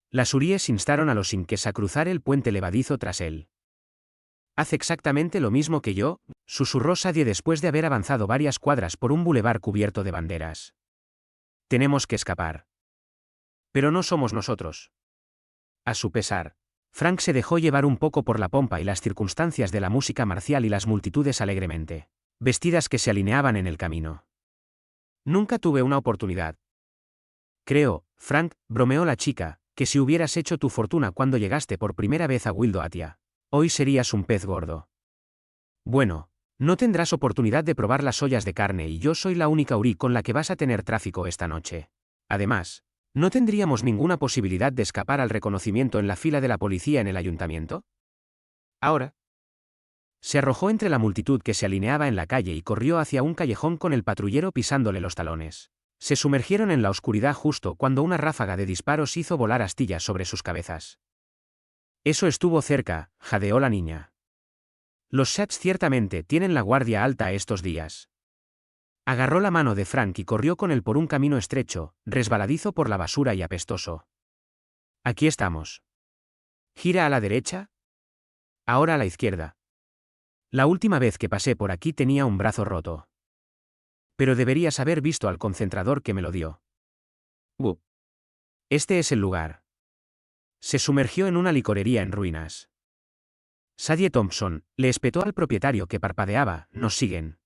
Las huríes instaron a los inques a cruzar el puente levadizo tras él. Haz exactamente lo mismo que yo, susurró Sadie después de haber avanzado varias cuadras por un bulevar cubierto de banderas. Tenemos que escapar. Pero no somos nosotros. A su pesar, Frank se dejó llevar un poco por la pompa y las circunstancias de la música marcial y las multitudes alegremente vestidas que se alineaban en el camino. Nunca tuve una oportunidad. Creo, Frank, bromeó la chica, que si hubieras hecho tu fortuna cuando llegaste por primera vez a Wildoatia, hoy serías un pez gordo. Bueno, no tendrás oportunidad de probar las ollas de carne y yo soy la única Uri con la que vas a tener tráfico esta noche. Además, ¿no tendríamos ninguna posibilidad de escapar al reconocimiento en la fila de la policía en el ayuntamiento? Ahora. Se arrojó entre la multitud que se alineaba en la calle y corrió hacia un callejón con el patrullero pisándole los talones. Se sumergieron en la oscuridad justo cuando una ráfaga de disparos hizo volar astillas sobre sus cabezas. Eso estuvo cerca, jadeó la niña. Los Shats ciertamente tienen la guardia alta estos días. Agarró la mano de Frank y corrió con él por un camino estrecho, resbaladizo por la basura y apestoso. Aquí estamos. Gira a la derecha. Ahora a la izquierda. La última vez que pasé por aquí tenía un brazo roto. Pero deberías haber visto al concentrador que me lo dio. Este es el lugar. Se sumergió en una licorería en ruinas. Sadie Thompson, le espetó al propietario que parpadeaba, nos siguen.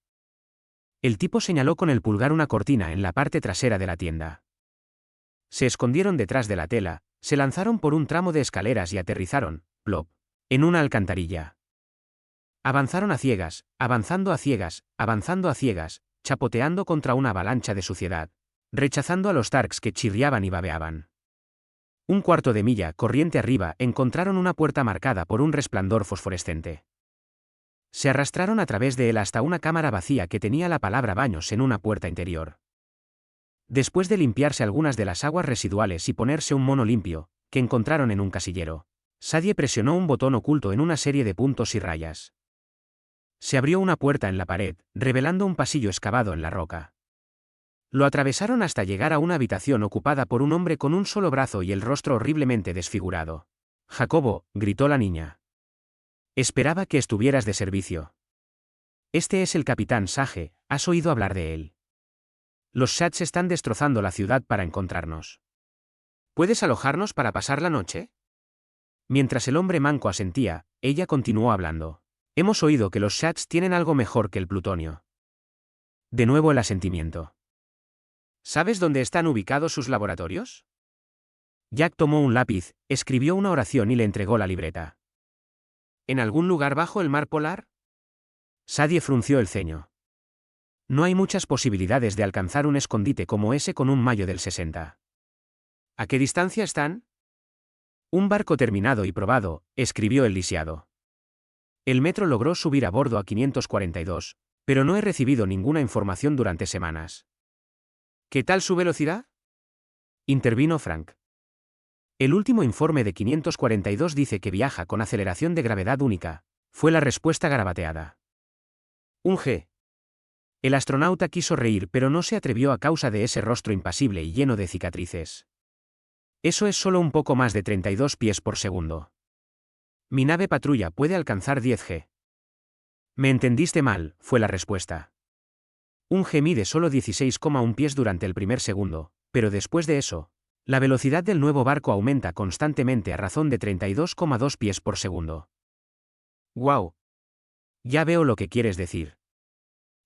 El tipo señaló con el pulgar una cortina en la parte trasera de la tienda. Se escondieron detrás de la tela, se lanzaron por un tramo de escaleras y aterrizaron, plop, en una alcantarilla. Avanzaron a ciegas, avanzando a ciegas, avanzando a ciegas, chapoteando contra una avalancha de suciedad, rechazando a los Tarks que chirriaban y babeaban. Un cuarto de milla corriente arriba encontraron una puerta marcada por un resplandor fosforescente. Se arrastraron a través de él hasta una cámara vacía que tenía la palabra baños en una puerta interior. Después de limpiarse algunas de las aguas residuales y ponerse un mono limpio, que encontraron en un casillero, Sadie presionó un botón oculto en una serie de puntos y rayas. Se abrió una puerta en la pared, revelando un pasillo excavado en la roca. Lo atravesaron hasta llegar a una habitación ocupada por un hombre con un solo brazo y el rostro horriblemente desfigurado. Jacobo, gritó la niña. Esperaba que estuvieras de servicio. Este es el capitán Sage, ¿has oído hablar de él? Los Shats están destrozando la ciudad para encontrarnos. ¿Puedes alojarnos para pasar la noche? Mientras el hombre manco asentía, ella continuó hablando. Hemos oído que los Shats tienen algo mejor que el plutonio. De nuevo el asentimiento. ¿Sabes dónde están ubicados sus laboratorios? Jack tomó un lápiz, escribió una oración y le entregó la libreta. ¿En algún lugar bajo el mar polar? Sadie frunció el ceño. No hay muchas posibilidades de alcanzar un escondite como ese con un mayo del 60. ¿A qué distancia están? Un barco terminado y probado, escribió el lisiado. El metro logró subir a bordo a 542, pero no he recibido ninguna información durante semanas. ¿Qué tal su velocidad? Intervino Frank. El último informe de 542 dice que viaja con aceleración de gravedad única, fue la respuesta garabateada. Un G. El astronauta quiso reír pero no se atrevió a causa de ese rostro impasible y lleno de cicatrices. Eso es solo un poco más de 32 pies por segundo. Mi nave patrulla puede alcanzar 10 G. Me entendiste mal, fue la respuesta. Un G mide solo 16,1 pies durante el primer segundo, pero después de eso, la velocidad del nuevo barco aumenta constantemente a razón de 32,2 pies por segundo. ¡Guau! Ya veo lo que quieres decir.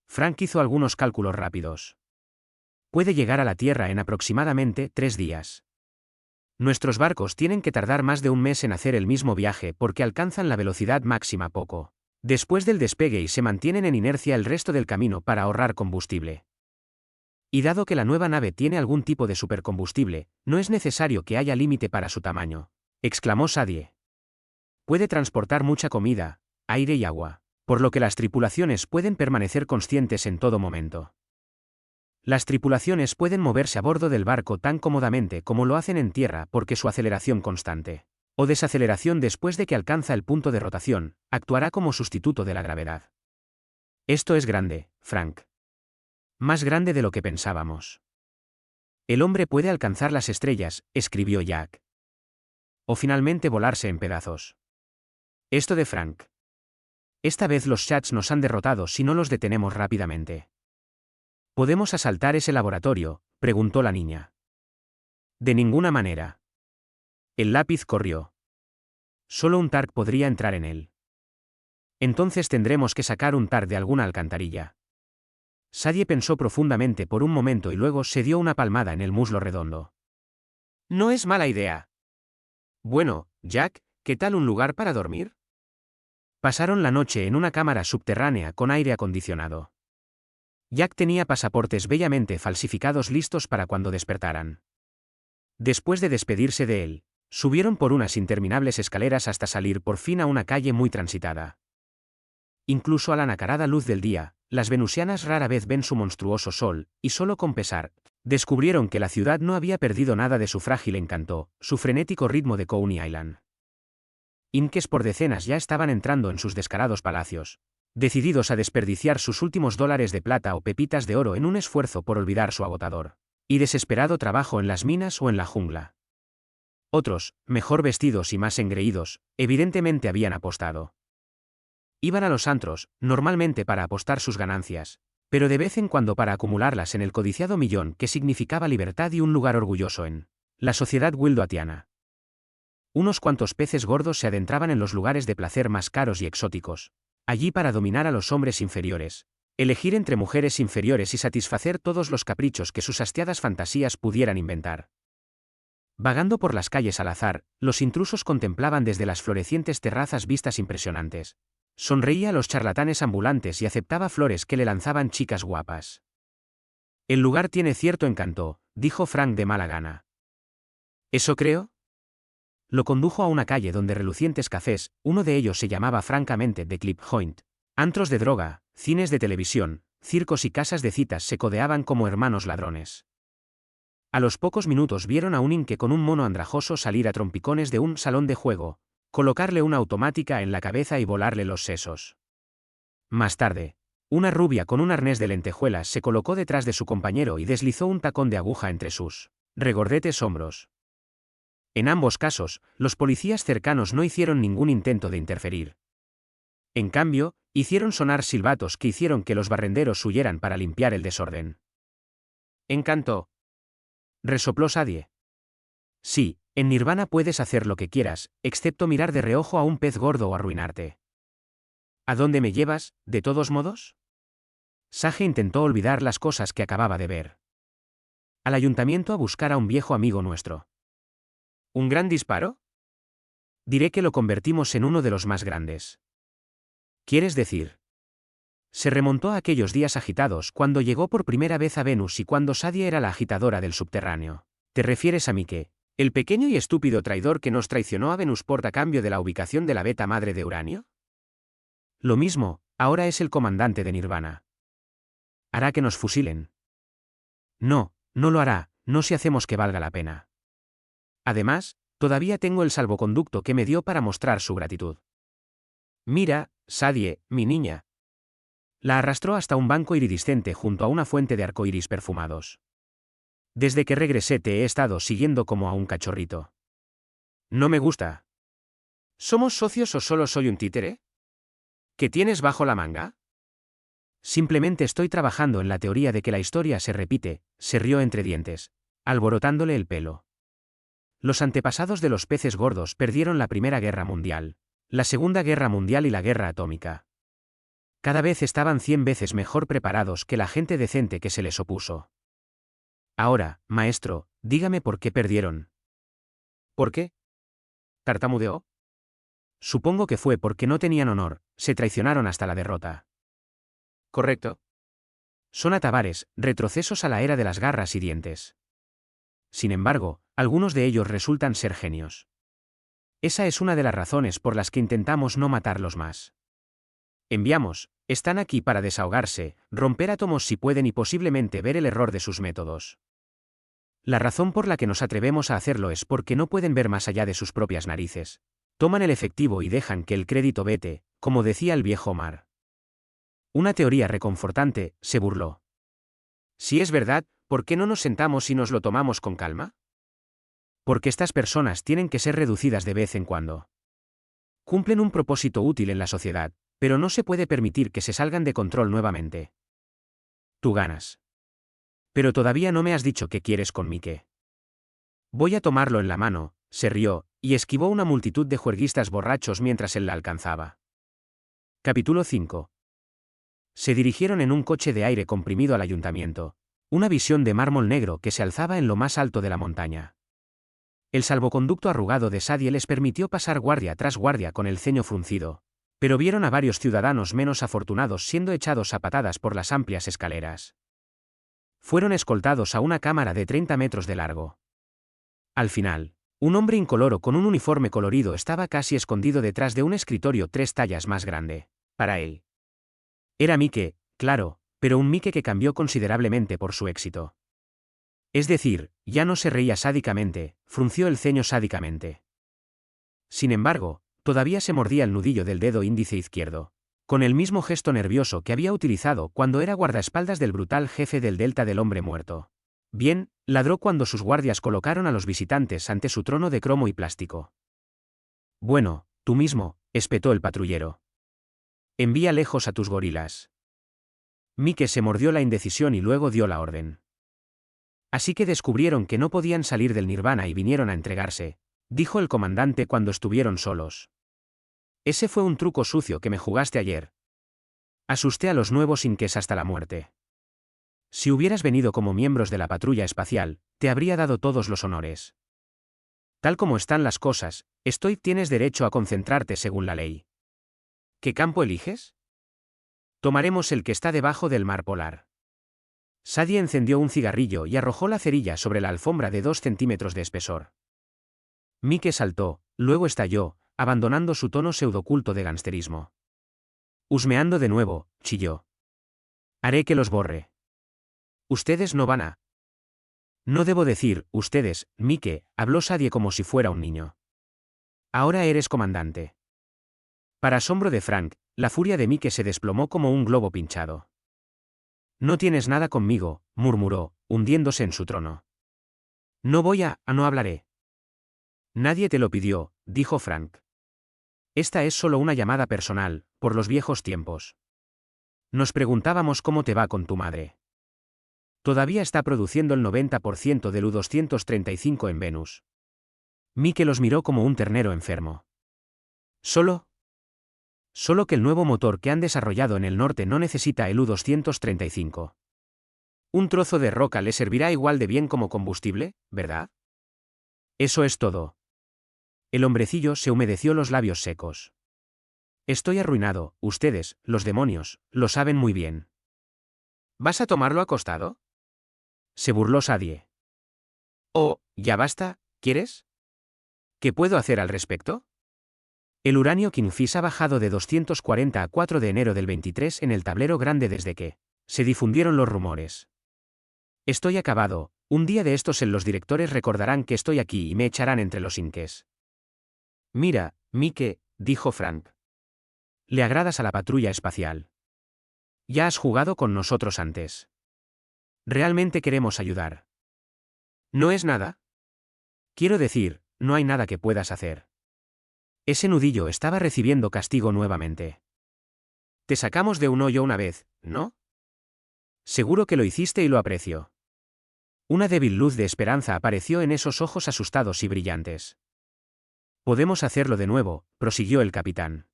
Frank hizo algunos cálculos rápidos. puede llegar a la Tierra en aproximadamente 3 días. Nuestros barcos tienen que tardar más de un mes en hacer el mismo viaje porque alcanzan la velocidad máxima poco después del despegue y se mantienen en inercia el resto del camino para ahorrar combustible. Y dado que la nueva nave tiene algún tipo de supercombustible, no es necesario que haya límite para su tamaño, exclamó Sadie. Puede transportar mucha comida, aire y agua, por lo que las tripulaciones pueden permanecer conscientes en todo momento. Las tripulaciones pueden moverse a bordo del barco tan cómodamente como lo hacen en tierra porque su aceleración constante, o desaceleración después de que alcanza el punto de rotación, actuará como sustituto de la gravedad. Esto es grande, Frank. Más grande de lo que pensábamos. El hombre puede alcanzar las estrellas, escribió Jack. O finalmente volarse en pedazos. Esto de Frank. Esta vez los Chats nos han derrotado si no los detenemos rápidamente. ¿Podemos asaltar ese laboratorio?, preguntó la niña. De ninguna manera. El lápiz corrió. Solo un Targ podría entrar en él. Entonces tendremos que sacar un Targ de alguna alcantarilla. Sadie pensó profundamente por un momento y luego se dio una palmada en el muslo redondo. No es mala idea. Bueno, Jack, ¿qué tal un lugar para dormir? Pasaron la noche en una cámara subterránea con aire acondicionado. Jack tenía pasaportes bellamente falsificados listos para cuando despertaran. Después de despedirse de él, subieron por unas interminables escaleras hasta salir por fin a una calle muy transitada. Incluso a la nacarada luz del día, las venusianas rara vez ven su monstruoso sol, y solo con pesar, descubrieron que la ciudad no había perdido nada de su frágil encanto, su frenético ritmo de Coney Island. Inques por decenas ya estaban entrando en sus descarados palacios, decididos a desperdiciar sus últimos dólares de plata o pepitas de oro en un esfuerzo por olvidar su agotador y desesperado trabajo en las minas o en la jungla. Otros, mejor vestidos y más engreídos, evidentemente habían apostado. Iban a los antros, normalmente para apostar sus ganancias, pero de vez en cuando para acumularlas en el codiciado millón que significaba libertad y un lugar orgulloso en la sociedad wildoatiana. Unos cuantos peces gordos se adentraban en los lugares de placer más caros y exóticos, allí para dominar a los hombres inferiores, elegir entre mujeres inferiores y satisfacer todos los caprichos que sus hastiadas fantasías pudieran inventar. Vagando por las calles al azar, los intrusos contemplaban desde las florecientes terrazas vistas impresionantes. Sonreía a los charlatanes ambulantes y aceptaba flores que le lanzaban chicas guapas. El lugar tiene cierto encanto, dijo Frank de mala gana. ¿Eso creo? Lo condujo a una calle donde relucientes cafés, uno de ellos se llamaba francamente The Clip Joint, antros de droga, cines de televisión, circos y casas de citas se codeaban como hermanos ladrones. A los pocos minutos vieron a un inque con un mono andrajoso salir a trompicones de un salón de juego, colocarle una automática en la cabeza y volarle los sesos. Más tarde, una rubia con un arnés de lentejuelas se colocó detrás de su compañero y deslizó un tacón de aguja entre sus regordetes hombros. En ambos casos, los policías cercanos no hicieron ningún intento de interferir. En cambio, hicieron sonar silbatos que hicieron que los barrenderos huyeran para limpiar el desorden. «Encantó», resopló Sadie. «Sí, en Nirvana puedes hacer lo que quieras, excepto mirar de reojo a un pez gordo o arruinarte». «¿A dónde me llevas, de todos modos?» Sage intentó olvidar las cosas que acababa de ver. «Al ayuntamiento a buscar a un viejo amigo nuestro». ¿Un gran disparo? Diré que lo convertimos en uno de los más grandes. ¿Quieres decir? Se remontó a aquellos días agitados cuando llegó por primera vez a Venus y cuando Sadie era la agitadora del subterráneo. ¿Te refieres a Mike, el pequeño y estúpido traidor que nos traicionó a Venusport a cambio de la ubicación de la beta madre de uranio? Lo mismo, ahora es el comandante de Nirvana. ¿Hará que nos fusilen? No, no lo hará, no si hacemos que valga la pena. Además, todavía tengo el salvoconducto que me dio para mostrar su gratitud. Mira, Sadie, mi niña. La arrastró hasta un banco iridiscente junto a una fuente de arcoíris perfumados. Desde que regresé te he estado siguiendo como a un cachorrito. No me gusta. ¿Somos socios o solo soy un títere? ¿Qué tienes bajo la manga? Simplemente estoy trabajando en la teoría de que la historia se repite, se rió entre dientes, alborotándole el pelo. Los antepasados de los peces gordos perdieron la Primera Guerra Mundial, la Segunda Guerra Mundial y la guerra atómica. Cada vez estaban 100 veces mejor preparados que la gente decente que se les opuso. Ahora, maestro, dígame por qué perdieron. ¿Por qué? ¿Tartamudeó? Supongo que fue porque no tenían honor, se traicionaron hasta la derrota. Correcto. Son atabares, retrocesos a la era de las garras y dientes. Sin embargo, algunos de ellos resultan ser genios. Esa es una de las razones por las que intentamos no matarlos más. Están aquí para desahogarse, romper átomos si pueden y posiblemente ver el error de sus métodos. La razón por la que nos atrevemos a hacerlo es porque no pueden ver más allá de sus propias narices. Toman el efectivo y dejan que el crédito vete, como decía el viejo Omar. Una teoría reconfortante, se burló. Si es verdad, ¿por qué no nos sentamos y nos lo tomamos con calma? Porque estas personas tienen que ser reducidas de vez en cuando. Cumplen un propósito útil en la sociedad, pero no se puede permitir que se salgan de control nuevamente. Tú ganas. Pero todavía no me has dicho qué quieres con Mike. Voy a tomarlo en la mano, se rió, y esquivó una multitud de juerguistas borrachos mientras él la alcanzaba. Capítulo 5. Se dirigieron en un coche de aire comprimido al ayuntamiento, una visión de mármol negro que se alzaba en lo más alto de la montaña. El salvoconducto arrugado de Sadie les permitió pasar guardia tras guardia con el ceño fruncido, pero vieron a varios ciudadanos menos afortunados siendo echados a patadas por las amplias escaleras. Fueron escoltados a una cámara de 30 metros de largo. Al final, un hombre incoloro con un uniforme colorido estaba casi escondido detrás de un escritorio 3 tallas más grande. Para él. Era Mike, claro, pero un Mike que cambió considerablemente por su éxito. Es decir, ya no se reía sádicamente, frunció el ceño sádicamente. Sin embargo, todavía se mordía el nudillo del dedo índice izquierdo, con el mismo gesto nervioso que había utilizado cuando era guardaespaldas del brutal jefe del Delta del Hombre Muerto. Bien, ladró cuando sus guardias colocaron a los visitantes ante su trono de cromo y plástico. Bueno, tú mismo, espetó el patrullero. Envía lejos a tus gorilas. Mike se mordió la indecisión y luego dio la orden. Así que descubrieron que no podían salir del Nirvana y vinieron a entregarse, dijo el comandante cuando estuvieron solos. Ese fue un truco sucio que me jugaste ayer. Asusté a los nuevos Inques hasta la muerte. Si hubieras venido como miembros de la patrulla espacial, te habría dado todos los honores. Tal como están las cosas, tienes derecho a concentrarte según la ley. ¿Qué campo eliges? Tomaremos el que está debajo del mar polar. Sadie encendió un cigarrillo y arrojó la cerilla sobre la alfombra de 2 centímetros de espesor. Mike saltó, luego estalló, abandonando su tono pseudoculto de gangsterismo. Husmeando de nuevo, chilló. Haré que los borre. Ustedes no van a... No debo decir, ustedes, Mike, habló Sadie como si fuera un niño. Ahora eres comandante. Para asombro de Frank, la furia de Mike se desplomó como un globo pinchado. No tienes nada conmigo, murmuró, hundiéndose en su trono. No hablaré. Nadie te lo pidió, dijo Frank. Esta es solo una llamada personal, por los viejos tiempos. Nos preguntábamos cómo te va con tu madre. Todavía está produciendo el 90% del U-235 en Venus. Mike los miró como un ternero enfermo. Solo que el nuevo motor que han desarrollado en el norte no necesita el U-235. Un trozo de roca le servirá igual de bien como combustible, ¿verdad? Eso es todo. El hombrecillo se humedeció los labios secos. Estoy arruinado, ustedes, los demonios, lo saben muy bien. ¿Vas a tomarlo acostado? Se burló Sadie. Oh, ya basta, ¿quieres? ¿Qué puedo hacer al respecto? El uranio Kingfish ha bajado de 240 a 4 de enero del 23 en el tablero grande desde que se difundieron los rumores. Estoy acabado, un día de estos los directores recordarán que estoy aquí y me echarán entre los Inques. Mira, Mike, dijo Frank. Le agradas a la patrulla espacial. Ya has jugado con nosotros antes. Realmente queremos ayudar. ¿No es nada? Quiero decir, no hay nada que puedas hacer. Ese nudillo estaba recibiendo castigo nuevamente. Te sacamos de un hoyo una vez, ¿no? Seguro que lo hiciste y lo aprecio. Una débil luz de esperanza apareció en esos ojos asustados y brillantes. Podemos hacerlo de nuevo, prosiguió el capitán.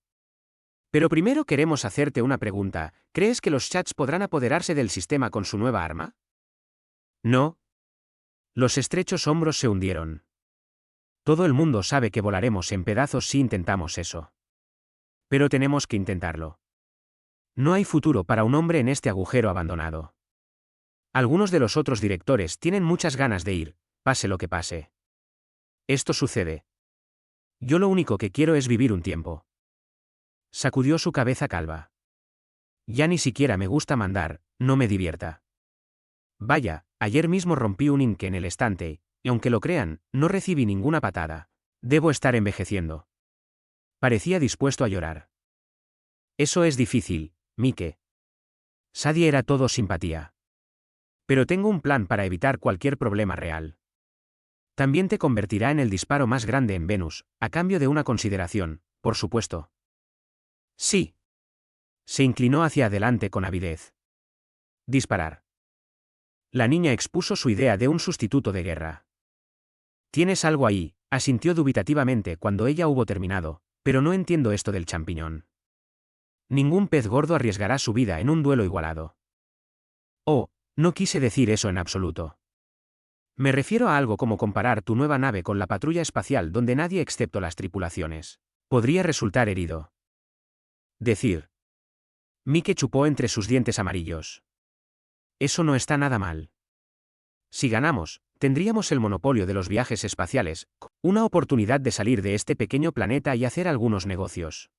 Pero primero queremos hacerte una pregunta, ¿crees que los Chats podrán apoderarse del sistema con su nueva arma? No. Los estrechos hombros se hundieron. Todo el mundo sabe que volaremos en pedazos si intentamos eso. Pero tenemos que intentarlo. No hay futuro para un hombre en este agujero abandonado. Algunos de los otros directores tienen muchas ganas de ir, pase lo que pase. Esto sucede. Yo lo único que quiero es vivir un tiempo. Sacudió su cabeza calva. Ya ni siquiera me gusta mandar, no me divierta. Vaya, ayer mismo rompí un inque en el estante, y aunque lo crean, no recibí ninguna patada. Debo estar envejeciendo. Parecía dispuesto a llorar. Eso es difícil, Mike. Sadie era todo simpatía. Pero tengo un plan para evitar cualquier problema real. También te convertirá en el disparo más grande en Venus, a cambio de una consideración, por supuesto. Sí. Se inclinó hacia adelante con avidez. Disparar. La niña expuso su idea de un sustituto de guerra. Tienes algo ahí, asintió dubitativamente cuando ella hubo terminado, pero no entiendo esto del champiñón. Ningún pez gordo arriesgará su vida en un duelo igualado. Oh, no quise decir eso en absoluto. Me refiero a algo como comparar tu nueva nave con la patrulla espacial donde nadie excepto las tripulaciones podría resultar herido. Decir. Mike chupó entre sus dientes amarillos. Eso no está nada mal. Si ganamos, tendríamos el monopolio de los viajes espaciales, una oportunidad de salir de este pequeño planeta y hacer algunos negocios.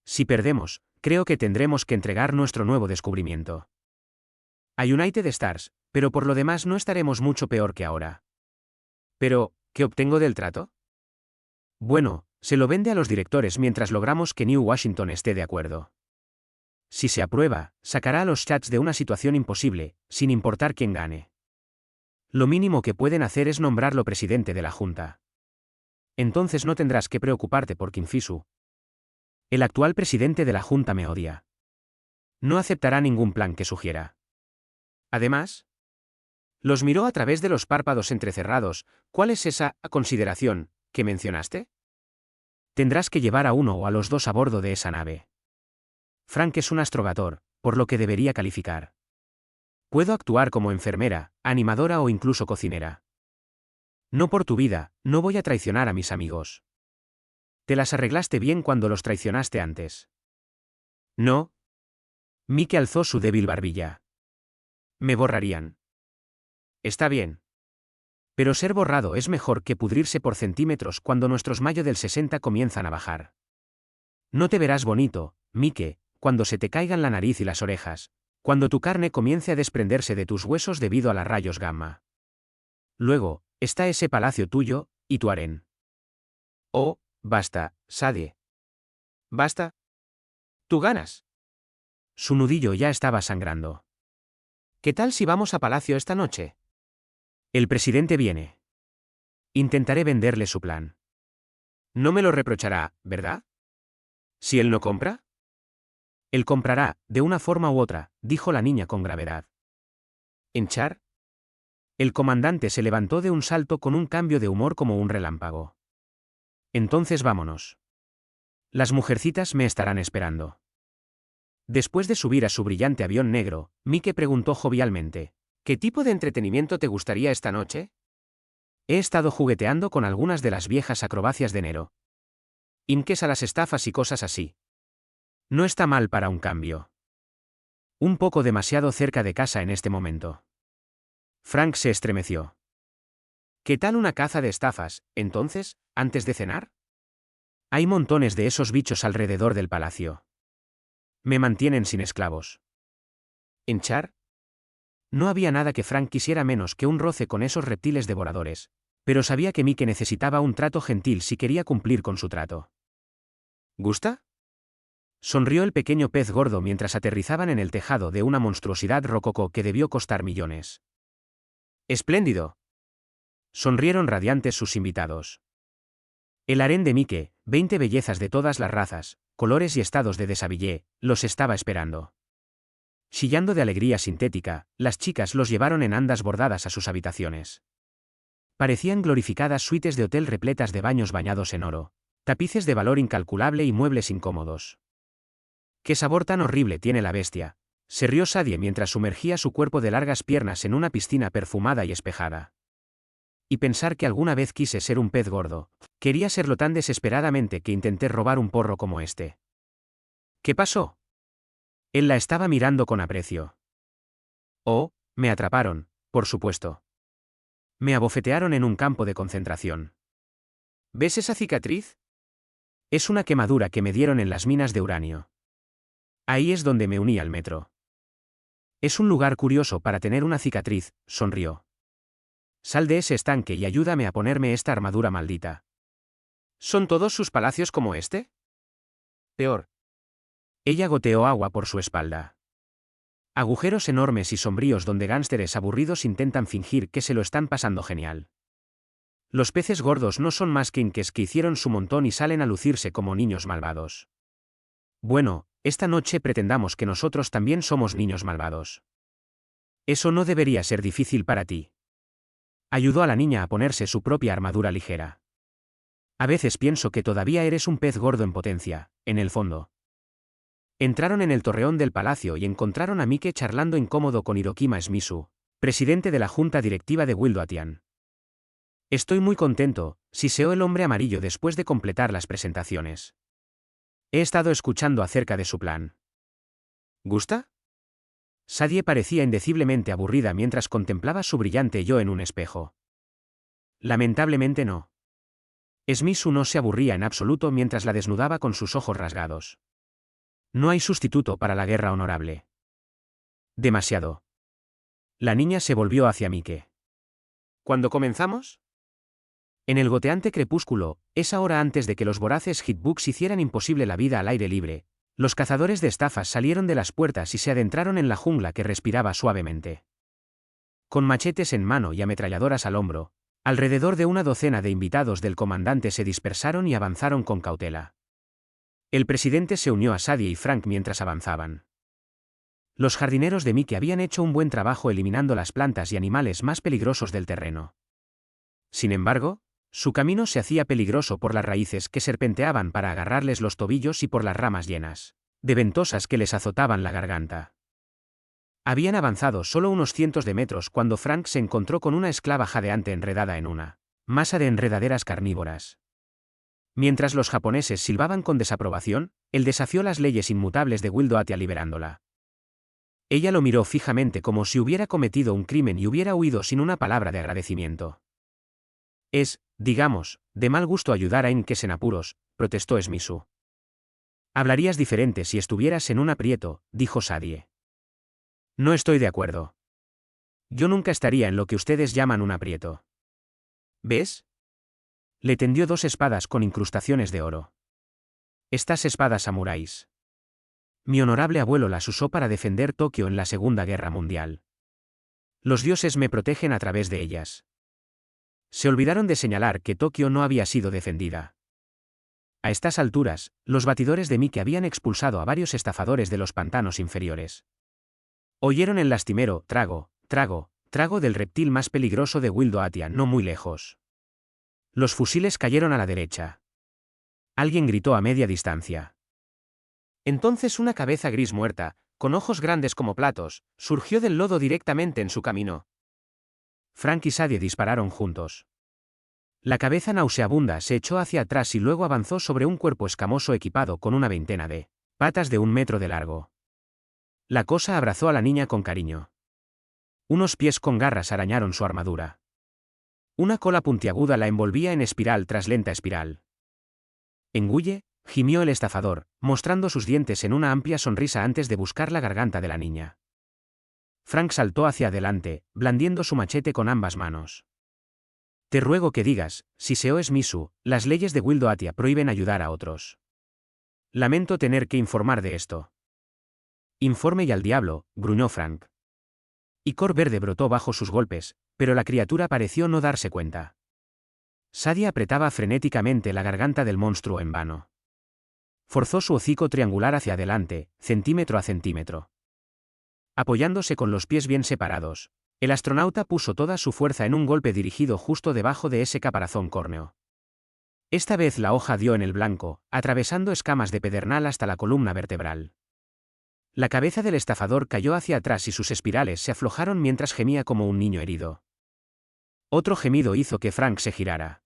Si perdemos, creo que tendremos que entregar nuestro nuevo descubrimiento a United Stars, pero por lo demás no estaremos mucho peor que ahora. Pero, ¿qué obtengo del trato? Bueno, se lo vende a los directores mientras logramos que New Washington esté de acuerdo. Si se aprueba, sacará a los chats de una situación imposible, sin importar quién gane. Lo mínimo que pueden hacer es nombrarlo presidente de la Junta. Entonces no tendrás que preocuparte por Kinfisu. El actual presidente de la Junta me odia. No aceptará ningún plan que sugiera. Además, los miró a través de los párpados entrecerrados. ¿Cuál es esa consideración que mencionaste? Tendrás que llevar a uno o a los dos a bordo de esa nave. Frank es un astrogator, por lo que debería calificar. Puedo actuar como enfermera, animadora o incluso cocinera. No por tu vida, no voy a traicionar a mis amigos. Te las arreglaste bien cuando los traicionaste antes. No. Mike alzó su débil barbilla. Me borrarían. Está bien. Pero ser borrado es mejor que pudrirse por centímetros cuando nuestros mayo del 60 comienzan a bajar. No te verás bonito, Mike, cuando se te caigan la nariz y las orejas, cuando tu carne comience a desprenderse de tus huesos debido a los rayos gamma. Luego, está ese palacio tuyo, y tu harén. Oh, basta, Sadie. ¿Basta? ¿Tú ganas? Su nudillo ya estaba sangrando. ¿Qué tal si vamos a palacio esta noche? El presidente viene. Intentaré venderle su plan. No me lo reprochará, ¿verdad? ¿Si él no compra? Él comprará, de una forma u otra, dijo la niña con gravedad. ¿Enchar? El comandante se levantó de un salto con un cambio de humor como un relámpago. Entonces vámonos. Las mujercitas me estarán esperando. Después de subir a su brillante avión negro, Mike preguntó jovialmente, ¿qué tipo de entretenimiento te gustaría esta noche? He estado jugueteando con algunas de las viejas acrobacias de enero. Inques a las estafas y cosas así. No está mal para un cambio. Un poco demasiado cerca de casa en este momento. Frank se estremeció. ¿Qué tal una caza de estafas, entonces, antes de cenar? Hay montones de esos bichos alrededor del palacio. Me mantienen sin esclavos. ¿Enchar? No había nada que Frank quisiera menos que un roce con esos reptiles devoradores, pero sabía que Mike necesitaba un trato gentil si quería cumplir con su trato. ¿Gusta? Sonrió el pequeño pez gordo mientras aterrizaban en el tejado de una monstruosidad rococó que debió costar millones. ¡Espléndido! Sonrieron radiantes sus invitados. El harén de Mike, 20 bellezas de todas las razas, colores y estados de deshabillé, los estaba esperando. Chillando de alegría sintética, las chicas los llevaron en andas bordadas a sus habitaciones. Parecían glorificadas suites de hotel repletas de baños bañados en oro, tapices de valor incalculable y muebles incómodos. ¡Qué sabor tan horrible tiene la bestia!, se rió Sadie mientras sumergía su cuerpo de largas piernas en una piscina perfumada y espejada. Y pensar que alguna vez quise ser un pez gordo. Quería serlo tan desesperadamente que intenté robar un porro como este. ¿Qué pasó? Él la estaba mirando con aprecio. Oh, me atraparon, por supuesto. Me abofetearon en un campo de concentración. ¿Ves esa cicatriz? Es una quemadura que me dieron en las minas de uranio. Ahí es donde me uní al metro. Es un lugar curioso para tener una cicatriz, sonrió. Sal de ese estanque y ayúdame a ponerme esta armadura maldita. ¿Son todos sus palacios como este? Peor. Ella goteó agua por su espalda. Agujeros enormes y sombríos donde gánsteres aburridos intentan fingir que se lo están pasando genial. Los peces gordos no son más que inques que hicieron su montón y salen a lucirse como niños malvados. Bueno, esta noche pretendamos que nosotros también somos niños malvados. Eso no debería ser difícil para ti. Ayudó a la niña a ponerse su propia armadura ligera. A veces pienso que todavía eres un pez gordo en potencia, en el fondo. Entraron en el torreón del palacio y encontraron a Mike charlando incómodo con Hirokima Shimizu, presidente de la junta directiva de Wildoatian. Estoy muy contento, siseó el hombre amarillo después de completar las presentaciones. He estado escuchando acerca de su plan. ¿Gusta? Sadie parecía indeciblemente aburrida mientras contemplaba su brillante yo en un espejo. Lamentablemente no. Shimizu no se aburría en absoluto mientras la desnudaba con sus ojos rasgados. No hay sustituto para la guerra honorable. Demasiado. La niña se volvió hacia Mike. ¿Cuándo comenzamos? En el goteante crepúsculo, esa hora antes de que los voraces hitbugs hicieran imposible la vida al aire libre, los cazadores de estafas salieron de las puertas y se adentraron en la jungla que respiraba suavemente. Con machetes en mano y ametralladoras al hombro, alrededor de una docena de invitados del comandante se dispersaron y avanzaron con cautela. El presidente se unió a Sadie y Frank mientras avanzaban. Los jardineros de Mike habían hecho un buen trabajo eliminando las plantas y animales más peligrosos del terreno. Sin embargo, su camino se hacía peligroso por las raíces que serpenteaban para agarrarles los tobillos y por las ramas llenas de ventosas que les azotaban la garganta. Habían avanzado solo unos cientos de metros cuando Frank se encontró con una esclava jadeante enredada en una masa de enredaderas carnívoras. Mientras los japoneses silbaban con desaprobación, él desafió las leyes inmutables de Wildoatia liberándola. Ella lo miró fijamente como si hubiera cometido un crimen y hubiera huido sin una palabra de agradecimiento. Es, digamos, de mal gusto ayudar a Inkes en apuros, protestó Shimizu. Hablarías diferente si estuvieras en un aprieto, dijo Sadie. No estoy de acuerdo. Yo nunca estaría en lo que ustedes llaman un aprieto. ¿Ves? Le tendió dos espadas con incrustaciones de oro. Estas espadas samuráis. Mi honorable abuelo las usó para defender Tokio en la Segunda Guerra Mundial. Los dioses me protegen a través de ellas. Se olvidaron de señalar que Tokio no había sido defendida. A estas alturas, los batidores de Mike habían expulsado a varios estafadores de los pantanos inferiores. Oyeron el lastimero trago, trago, trago del reptil más peligroso de Wildoatia no muy lejos. Los fusiles cayeron a la derecha. Alguien gritó a media distancia. Entonces una cabeza gris muerta, con ojos grandes como platos, surgió del lodo directamente en su camino. Frank y Sadie dispararon juntos. La cabeza nauseabunda se echó hacia atrás y luego avanzó sobre un cuerpo escamoso equipado con una veintena de patas de 1 metro de largo. La cosa abrazó a la niña con cariño. Unos pies con garras arañaron su armadura. Una cola puntiaguda la envolvía en espiral tras lenta espiral. Engulle, gimió el estafador, mostrando sus dientes en una amplia sonrisa antes de buscar la garganta de la niña. Frank saltó hacia adelante, blandiendo su machete con ambas manos. Te ruego que digas, siseó Shimizu, las leyes de Wildoatia prohíben ayudar a otros. Lamento tener que informar de esto. Informe y al diablo, gruñó Frank. Icor verde brotó bajo sus golpes, pero la criatura pareció no darse cuenta. Sadie apretaba frenéticamente la garganta del monstruo en vano. Forzó su hocico triangular hacia adelante, centímetro a centímetro. Apoyándose con los pies bien separados, el astronauta puso toda su fuerza en un golpe dirigido justo debajo de ese caparazón córneo. Esta vez la hoja dio en el blanco, atravesando escamas de pedernal hasta la columna vertebral. La cabeza del estafador cayó hacia atrás y sus espirales se aflojaron mientras gemía como un niño herido. Otro gemido hizo que Frank se girara.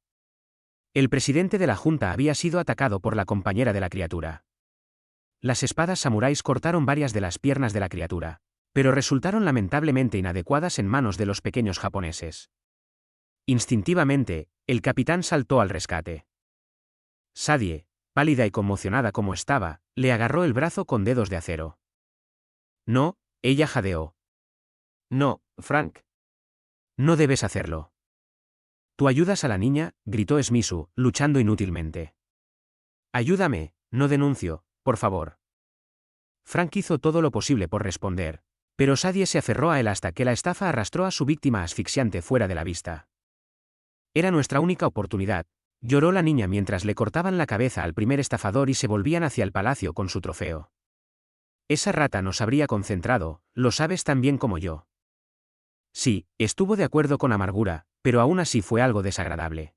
El presidente de la junta había sido atacado por la compañera de la criatura. Las espadas samuráis cortaron varias de las piernas de la criatura, pero resultaron lamentablemente inadecuadas en manos de los pequeños japoneses. Instintivamente, el capitán saltó al rescate. Sadie, pálida y conmocionada como estaba, le agarró el brazo con dedos de acero. No, ella jadeó. No, Frank. No debes hacerlo. Tú ayudas a la niña, gritó Shimizu, luchando inútilmente. Ayúdame, no denuncio, por favor. Frank hizo todo lo posible por responder, pero Sadie se aferró a él hasta que la estafa arrastró a su víctima asfixiante fuera de la vista. Era nuestra única oportunidad, lloró la niña mientras le cortaban la cabeza al primer estafador y se volvían hacia el palacio con su trofeo. Esa rata nos habría concentrado, lo sabes tan bien como yo. Sí, estuvo de acuerdo con amargura, pero aún así fue algo desagradable.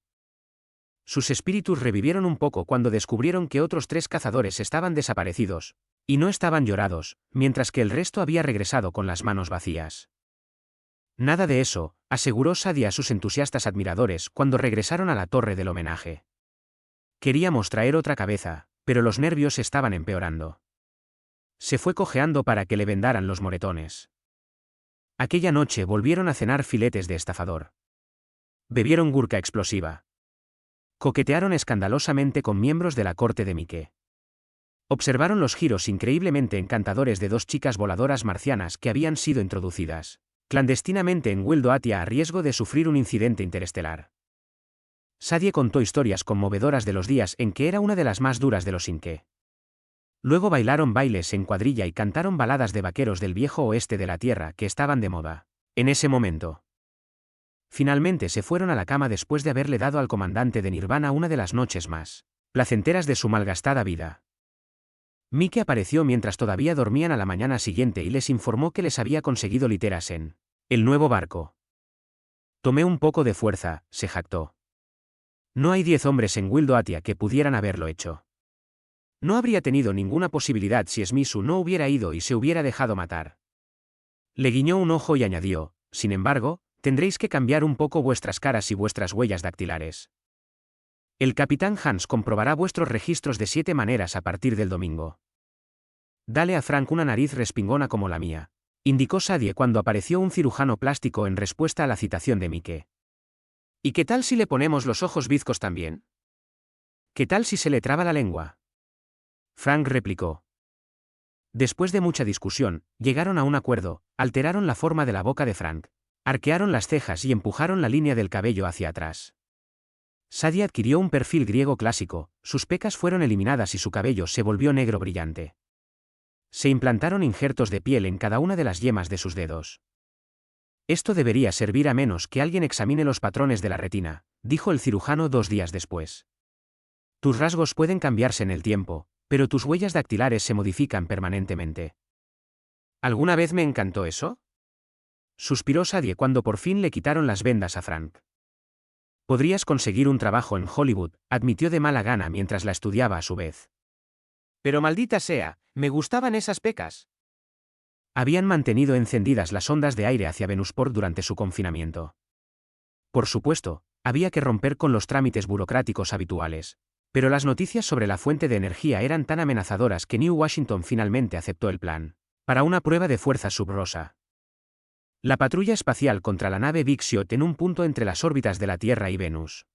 Sus espíritus revivieron un poco cuando descubrieron que otros 3 cazadores estaban desaparecidos, y no estaban llorados, mientras que el resto había regresado con las manos vacías. Nada de eso, aseguró Sadie a sus entusiastas admiradores cuando regresaron a la torre del homenaje. Queríamos traer otra cabeza, pero los nervios estaban empeorando. Se fue cojeando para que le vendaran los moretones. Aquella noche volvieron a cenar filetes de estafador. Bebieron gurka explosiva. Coquetearon escandalosamente con miembros de la corte de Mike. Observaron los giros increíblemente encantadores de 2 chicas voladoras marcianas que habían sido introducidas clandestinamente en Wildoatia a riesgo de sufrir un incidente interestelar. Sadie contó historias conmovedoras de los días en que era una de las más duras de los Inque. Luego bailaron bailes en cuadrilla y cantaron baladas de vaqueros del viejo oeste de la Tierra que estaban de moda en ese momento. Finalmente se fueron a la cama después de haberle dado al comandante de Nirvana una de las noches más placenteras de su malgastada vida. Mike apareció mientras todavía dormían a la mañana siguiente y les informó que les había conseguido literas en el nuevo barco. Tomé un poco de fuerza, se jactó. No hay 10 hombres en Wildoatia que pudieran haberlo hecho. No habría tenido ninguna posibilidad si Shimizu no hubiera ido y se hubiera dejado matar. Le guiñó un ojo y añadió, sin embargo, tendréis que cambiar un poco vuestras caras y vuestras huellas dactilares. El capitán Hans comprobará vuestros registros de 7 maneras a partir del domingo. Dale a Frank una nariz respingona como la mía, indicó Sadie cuando apareció un cirujano plástico en respuesta a la citación de Mike. ¿Y qué tal si le ponemos los ojos bizcos también? ¿Qué tal si se le traba la lengua? Frank replicó. Después de mucha discusión, llegaron a un acuerdo, alteraron la forma de la boca de Frank, arquearon las cejas y empujaron la línea del cabello hacia atrás. Sadie adquirió un perfil griego clásico, sus pecas fueron eliminadas y su cabello se volvió negro brillante. Se implantaron injertos de piel en cada una de las yemas de sus dedos. Esto debería servir a menos que alguien examine los patrones de la retina, dijo el cirujano 2 días después. Tus rasgos pueden cambiarse en el tiempo, pero tus huellas dactilares se modifican permanentemente. ¿Alguna vez me encantó eso? Suspiró Sadie cuando por fin le quitaron las vendas a Frank. Podrías conseguir un trabajo en Hollywood, admitió de mala gana mientras la estudiaba a su vez. Pero maldita sea, me gustaban esas pecas. Habían mantenido encendidas las ondas de aire hacia Venusport durante su confinamiento. Por supuesto, había que romper con los trámites burocráticos habituales, pero las noticias sobre la fuente de energía eran tan amenazadoras que New Washington finalmente aceptó el plan para una prueba de fuerza sub-rosa. La patrulla espacial contra la nave Big Shot en un punto entre las órbitas de la Tierra y Venus.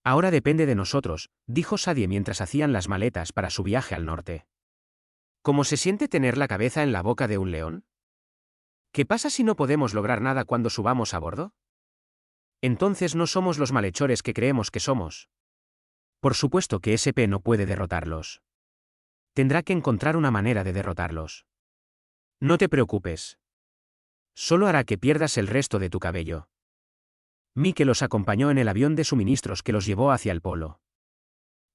Ahora depende de nosotros, dijo Sadie mientras hacían las maletas para su viaje al norte. ¿Cómo se siente tener la cabeza en la boca de un león? ¿Qué pasa si no podemos lograr nada cuando subamos a bordo? Entonces no somos los malhechores que creemos que somos. Por supuesto que SP no puede derrotarlos. Tendrá que encontrar una manera de derrotarlos. No te preocupes. Solo hará que pierdas el resto de tu cabello. Mike los acompañó en el avión de suministros que los llevó hacia el polo.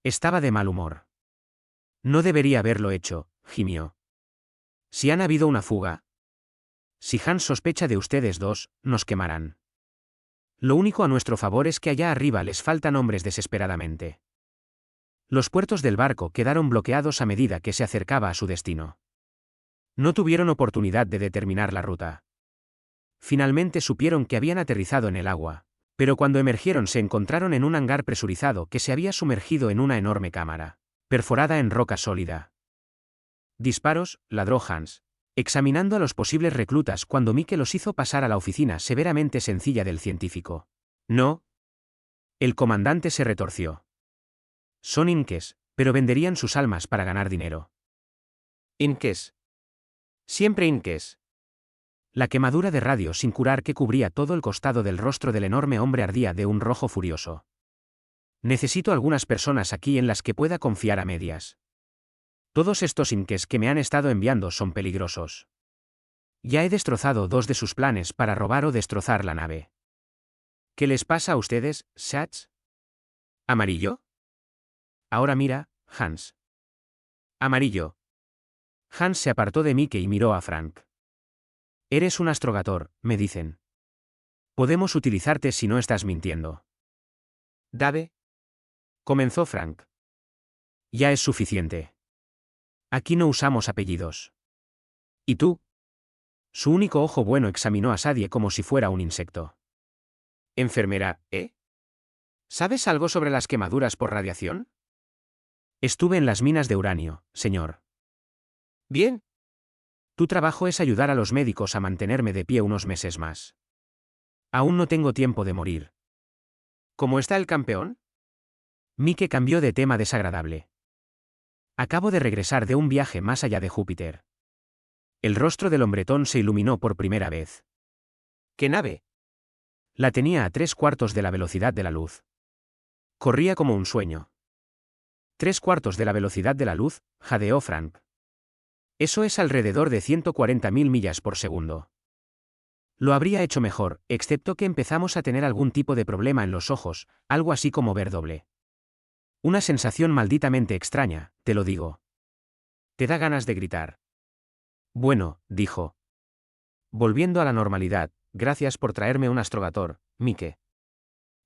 Estaba de mal humor. No debería haberlo hecho, gimió. Si han habido una fuga. Si Hans sospecha de ustedes dos, nos quemarán. Lo único a nuestro favor es que allá arriba les faltan hombres desesperadamente. Los puertos del barco quedaron bloqueados a medida que se acercaba a su destino. No tuvieron oportunidad de determinar la ruta. Finalmente supieron que habían aterrizado en el agua, Pero cuando emergieron se encontraron en un hangar presurizado que se había sumergido en una enorme cámara, perforada en roca sólida. Disparos, ladró Hans, examinando a los posibles reclutas cuando Mike los hizo pasar a la oficina severamente sencilla del científico. No. El comandante se retorció. Son inques, pero venderían sus almas para ganar dinero. Inques. Siempre inques. La quemadura de radio sin curar que cubría todo el costado del rostro del enorme hombre ardía de un rojo furioso. Necesito algunas personas aquí en las que pueda confiar a medias. Todos estos inques que me han estado enviando son peligrosos. Ya he destrozado 2 de sus planes para robar o destrozar la nave. ¿Qué les pasa a ustedes, Schatz? ¿Amarillo? Ahora mira, Hans. Amarillo. Hans se apartó de Mike y miró a Frank. Eres un astrogator, me dicen. Podemos utilizarte si no estás mintiendo. ¿Dave? Comenzó Frank. Ya es suficiente. Aquí no usamos apellidos. ¿Y tú? Su único ojo bueno examinó a Sadie como si fuera un insecto. Enfermera, ¿eh? ¿Sabes algo sobre las quemaduras por radiación? Estuve en las minas de uranio, señor. Bien. Tu trabajo es ayudar a los médicos a mantenerme de pie unos meses más. Aún no tengo tiempo de morir. ¿Cómo está el campeón? Mike cambió de tema desagradable. Acabo de regresar de un viaje más allá de Júpiter. El rostro del hombretón se iluminó por primera vez. ¿Qué nave? La tenía a 3/4 de la velocidad de la luz. Corría como un sueño. 3/4 de la velocidad de la luz, jadeó Frank. Eso es alrededor de 140.000 millas por segundo. Lo habría hecho mejor, excepto que empezamos a tener algún tipo de problema en los ojos, algo así como ver doble. Una sensación malditamente extraña, te lo digo. Te da ganas de gritar. Bueno, dijo. Volviendo a la normalidad, gracias por traerme un astrogator, Mike.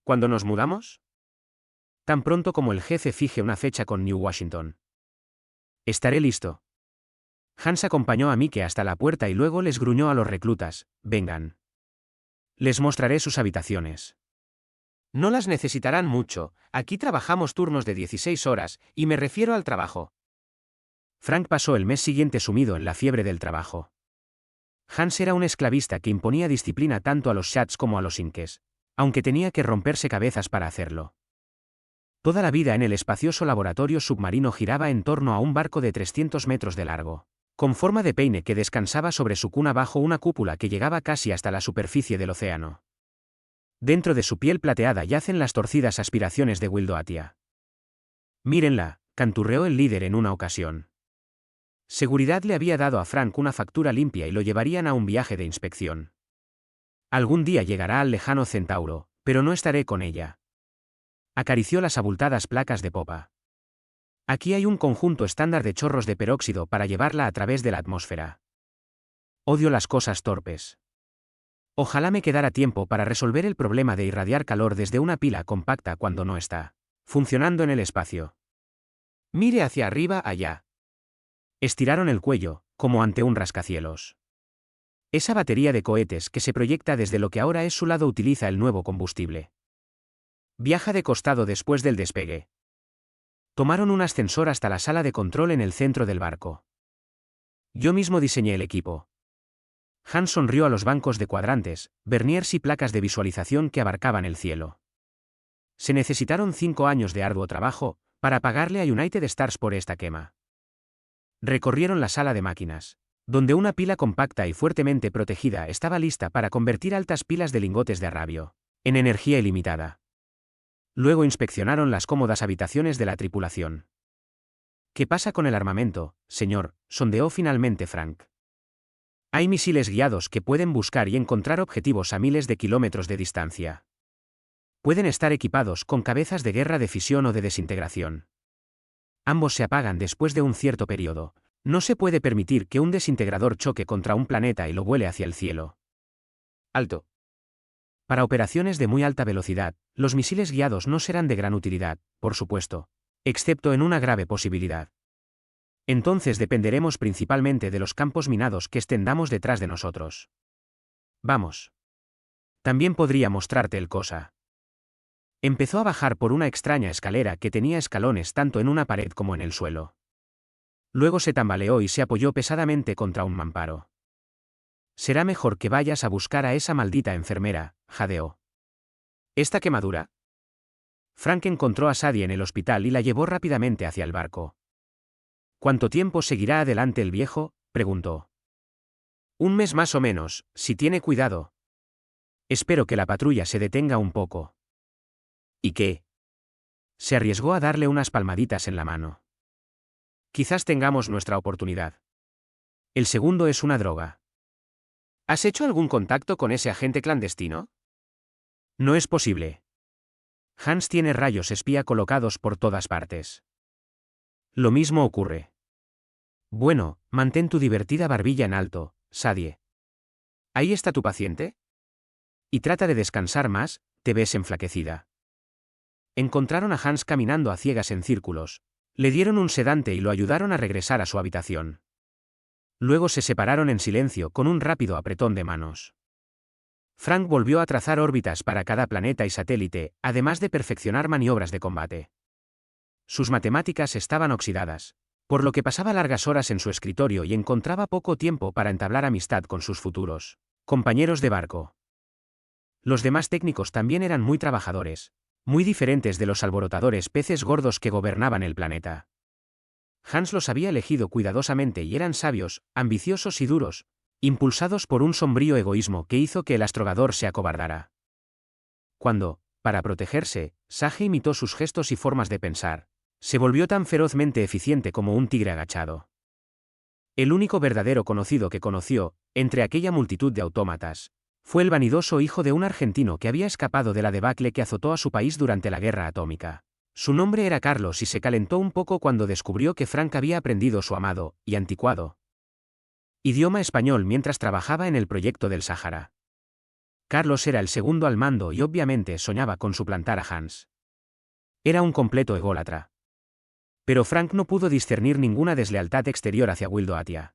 ¿Cuándo nos mudamos? Tan pronto como el jefe fije una fecha con New Washington. Estaré listo. Hans acompañó a Mike hasta la puerta y luego les gruñó a los reclutas, vengan. Les mostraré sus habitaciones. No las necesitarán mucho, aquí trabajamos turnos de 16 horas, y me refiero al trabajo. Frank pasó el mes siguiente sumido en la fiebre del trabajo. Hans era un esclavista que imponía disciplina tanto a los Schatz como a los inques, aunque tenía que romperse cabezas para hacerlo. Toda la vida en el espacioso laboratorio submarino giraba en torno a un barco de 300 metros de largo, con forma de peine que descansaba sobre su cuna bajo una cúpula que llegaba casi hasta la superficie del océano. Dentro de su piel plateada yacen las torcidas aspiraciones de Wildoatia. Mírenla, canturreó el líder en una ocasión. Seguridad le había dado a Frank una factura limpia y lo llevarían a un viaje de inspección. Algún día llegará al lejano Centauro, pero no estaré con ella. Acarició las abultadas placas de popa. Aquí hay un conjunto estándar de chorros de peróxido para llevarla a través de la atmósfera. Odio las cosas torpes. Ojalá me quedara tiempo para resolver el problema de irradiar calor desde una pila compacta cuando no está funcionando en el espacio. Mire hacia arriba allá. Estiraron el cuello, como ante un rascacielos. Esa batería de cohetes que se proyecta desde lo que ahora es su lado utiliza el nuevo combustible. Viaja de costado después del despegue. Tomaron un ascensor hasta la sala de control en el centro del barco. Yo mismo diseñé el equipo. Hans sonrió a los bancos de cuadrantes, verniers y placas de visualización que abarcaban el cielo. Se necesitaron 5 años de arduo trabajo para pagarle a United Stars por esta quema. Recorrieron la sala de máquinas, donde una pila compacta y fuertemente protegida estaba lista para convertir altas pilas de lingotes de arrabio en energía ilimitada. Luego inspeccionaron las cómodas habitaciones de la tripulación. ¿Qué pasa con el armamento, señor?, sondeó finalmente Frank. Hay misiles guiados que pueden buscar y encontrar objetivos a miles de kilómetros de distancia. Pueden estar equipados con cabezas de guerra de fisión o de desintegración. Ambos se apagan después de un cierto periodo. No se puede permitir que un desintegrador choque contra un planeta y lo vuele hacia el cielo. Alto. Para operaciones de muy alta velocidad, los misiles guiados no serán de gran utilidad, por supuesto, excepto en una grave posibilidad. Entonces dependeremos principalmente de los campos minados que extendamos detrás de nosotros. Vamos. También podría mostrarte el cosa. Empezó a bajar por una extraña escalera que tenía escalones tanto en una pared como en el suelo. Luego se tambaleó y se apoyó pesadamente contra un mamparo. Será mejor que vayas a buscar a esa maldita enfermera, jadeó. ¿Esta quemadura? Frank encontró a Sadie en el hospital y la llevó rápidamente hacia el barco. ¿Cuánto tiempo seguirá adelante el viejo?, preguntó. Un mes más o menos, si tiene cuidado. Espero que la patrulla se detenga un poco. ¿Y qué? Se arriesgó a darle unas palmaditas en la mano. Quizás tengamos nuestra oportunidad. El segundo es una droga. ¿Has hecho algún contacto con ese agente clandestino? No es posible. Hans tiene rayos espía colocados por todas partes. Lo mismo ocurre. Bueno, mantén tu divertida barbilla en alto, Sadie. ¿Ahí está tu paciente? Y trata de descansar más, te ves enflaquecida. Encontraron a Hans caminando a ciegas en círculos. Le dieron un sedante y lo ayudaron a regresar a su habitación. Luego se separaron en silencio con un rápido apretón de manos. Frank volvió a trazar órbitas para cada planeta y satélite, además de perfeccionar maniobras de combate. Sus matemáticas estaban oxidadas, por lo que pasaba largas horas en su escritorio y encontraba poco tiempo para entablar amistad con sus futuros compañeros de barco. Los demás técnicos también eran muy trabajadores, muy diferentes de los alborotadores peces gordos que gobernaban el planeta. Hans los había elegido cuidadosamente y eran sabios, ambiciosos y duros, impulsados por un sombrío egoísmo que hizo que el astrogador se acobardara. Cuando, para protegerse, Sage imitó sus gestos y formas de pensar, se volvió tan ferozmente eficiente como un tigre agachado. El único verdadero conocido que conoció, entre aquella multitud de autómatas, fue el vanidoso hijo de un argentino que había escapado de la debacle que azotó a su país durante la guerra atómica. Su nombre era Carlos y se calentó un poco cuando descubrió que Frank había aprendido su amado, y anticuado, idioma español mientras trabajaba en el proyecto del Sáhara. Carlos era el segundo al mando y obviamente soñaba con suplantar a Hans. Era un completo ególatra. Pero Frank no pudo discernir ninguna deslealtad exterior hacia Wildoatia.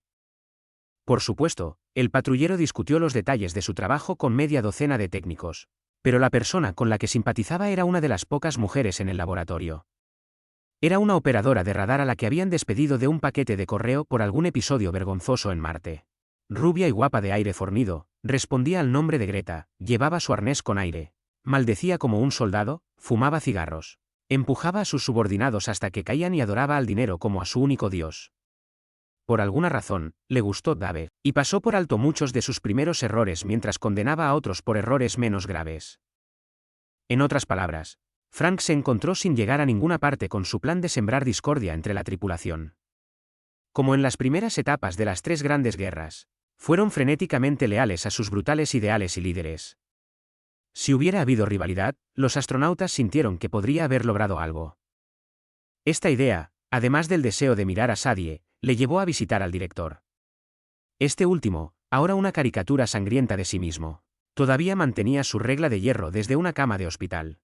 Por supuesto, el patrullero discutió los detalles de su trabajo con media docena de técnicos, pero la persona con la que simpatizaba era una de las pocas mujeres en el laboratorio. Era una operadora de radar a la que habían despedido de un paquete de correo por algún episodio vergonzoso en Marte. Rubia y guapa de aire fornido, respondía al nombre de Greta, llevaba su arnés con aire, maldecía como un soldado, fumaba cigarros, empujaba a sus subordinados hasta que caían y adoraba al dinero como a su único dios. Por alguna razón, le gustó Dave, y pasó por alto muchos de sus primeros errores mientras condenaba a otros por errores menos graves. En otras palabras, Frank se encontró sin llegar a ninguna parte con su plan de sembrar discordia entre la tripulación. Como en las primeras etapas de las 3 grandes guerras, fueron frenéticamente leales a sus brutales ideales y líderes. Si hubiera habido rivalidad, los astronautas sintieron que podría haber logrado algo. Esta idea, además del deseo de mirar a Sadie, le llevó a visitar al director. Este último, ahora una caricatura sangrienta de sí mismo, todavía mantenía su regla de hierro desde una cama de hospital.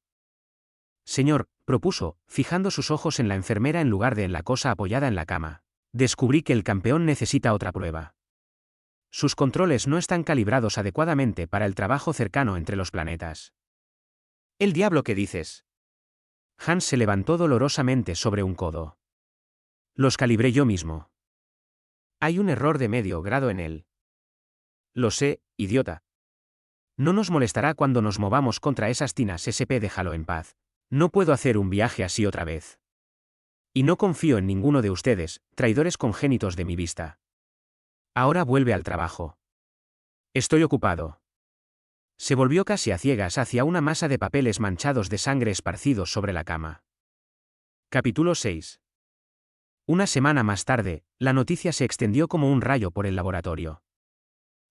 Señor, propuso, fijando sus ojos en la enfermera en lugar de en la cosa apoyada en la cama. Descubrí que el campeón necesita otra prueba. Sus controles no están calibrados adecuadamente para el trabajo cercano entre los planetas. ¿El diablo qué dices? Hans se levantó dolorosamente sobre un codo. Los calibré yo mismo. Hay un error de medio grado en él. Lo sé, idiota. No nos molestará cuando nos movamos contra esas tinas SP. Déjalo en paz. No puedo hacer un viaje así otra vez. Y no confío en ninguno de ustedes, traidores congénitos de mi vista. Ahora vuelve al trabajo. Estoy ocupado. Se volvió casi a ciegas hacia una masa de papeles manchados de sangre esparcidos sobre la cama. Capítulo 6. Una semana más tarde, la noticia se extendió como un rayo por el laboratorio.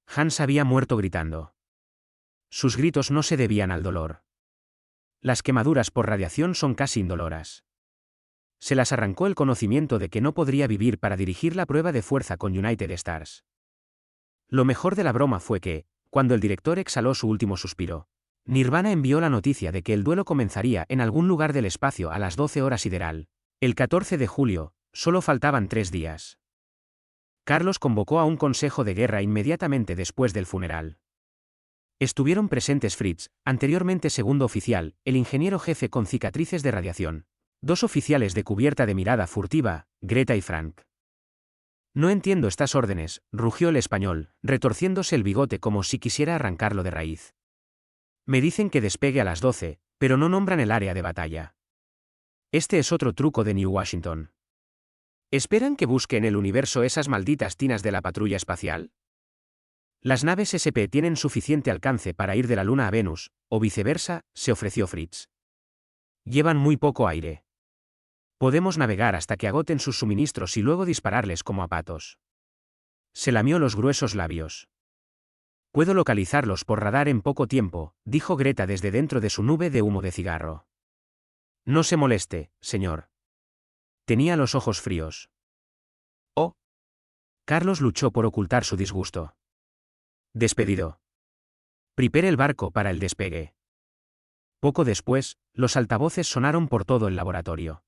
Hans había muerto gritando. Sus gritos no se debían al dolor. Las quemaduras por radiación son casi indoloras. Se las arrancó el conocimiento de que no podría vivir para dirigir la prueba de fuerza con United Stars. Lo mejor de la broma fue que, cuando el director exhaló su último suspiro, Nirvana envió la noticia de que el duelo comenzaría en algún lugar del espacio a las 12 horas sideral. El 14 de julio, solo faltaban 3 días. Carlos convocó a un consejo de guerra inmediatamente después del funeral. Estuvieron presentes Fritz, anteriormente segundo oficial, el ingeniero jefe con cicatrices de radiación. 2 oficiales de cubierta de mirada furtiva, Greta y Frank. No entiendo estas órdenes, rugió el español, retorciéndose el bigote como si quisiera arrancarlo de raíz. Me dicen que despegue a las 12, pero no nombran el área de batalla. Este es otro truco de New Washington. ¿Esperan que busque en el universo esas malditas tinas de la patrulla espacial? Las naves SP tienen suficiente alcance para ir de la Luna a Venus, o viceversa, se ofreció Fritz. Llevan muy poco aire. Podemos navegar hasta que agoten sus suministros y luego dispararles como a patos. Se lamió los gruesos labios. Puedo localizarlos por radar en poco tiempo, dijo Greta desde dentro de su nube de humo de cigarro. No se moleste, señor. Tenía los ojos fríos. Oh. Carlos luchó por ocultar su disgusto. Despedido. Prepare el barco para el despegue. Poco después, los altavoces sonaron por todo el laboratorio.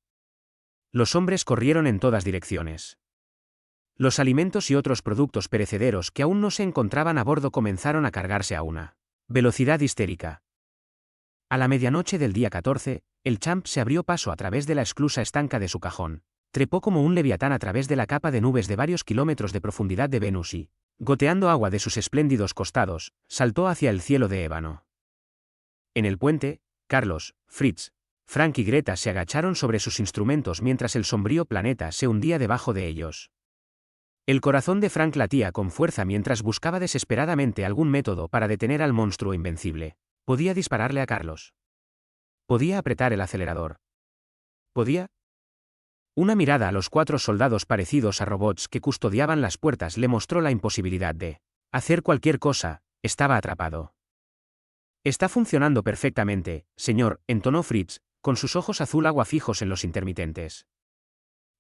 Los hombres corrieron en todas direcciones. Los alimentos y otros productos perecederos que aún no se encontraban a bordo comenzaron a cargarse a una velocidad histérica. A la medianoche del día 14, el Champ se abrió paso a través de la esclusa estanca de su cajón, trepó como un leviatán a través de la capa de nubes de varios kilómetros de profundidad de Venus y, goteando agua de sus espléndidos costados, saltó hacia el cielo de ébano. En el puente, Carlos, Fritz, Frank y Greta se agacharon sobre sus instrumentos mientras el sombrío planeta se hundía debajo de ellos. El corazón de Frank latía con fuerza mientras buscaba desesperadamente algún método para detener al monstruo invencible. Podía dispararle a Carlos. Podía apretar el acelerador. ¿Podía? Una mirada a los 4 soldados parecidos a robots que custodiaban las puertas le mostró la imposibilidad de hacer cualquier cosa. Estaba atrapado. Está funcionando perfectamente, señor, entonó Fritz, con sus ojos azul agua fijos en los intermitentes.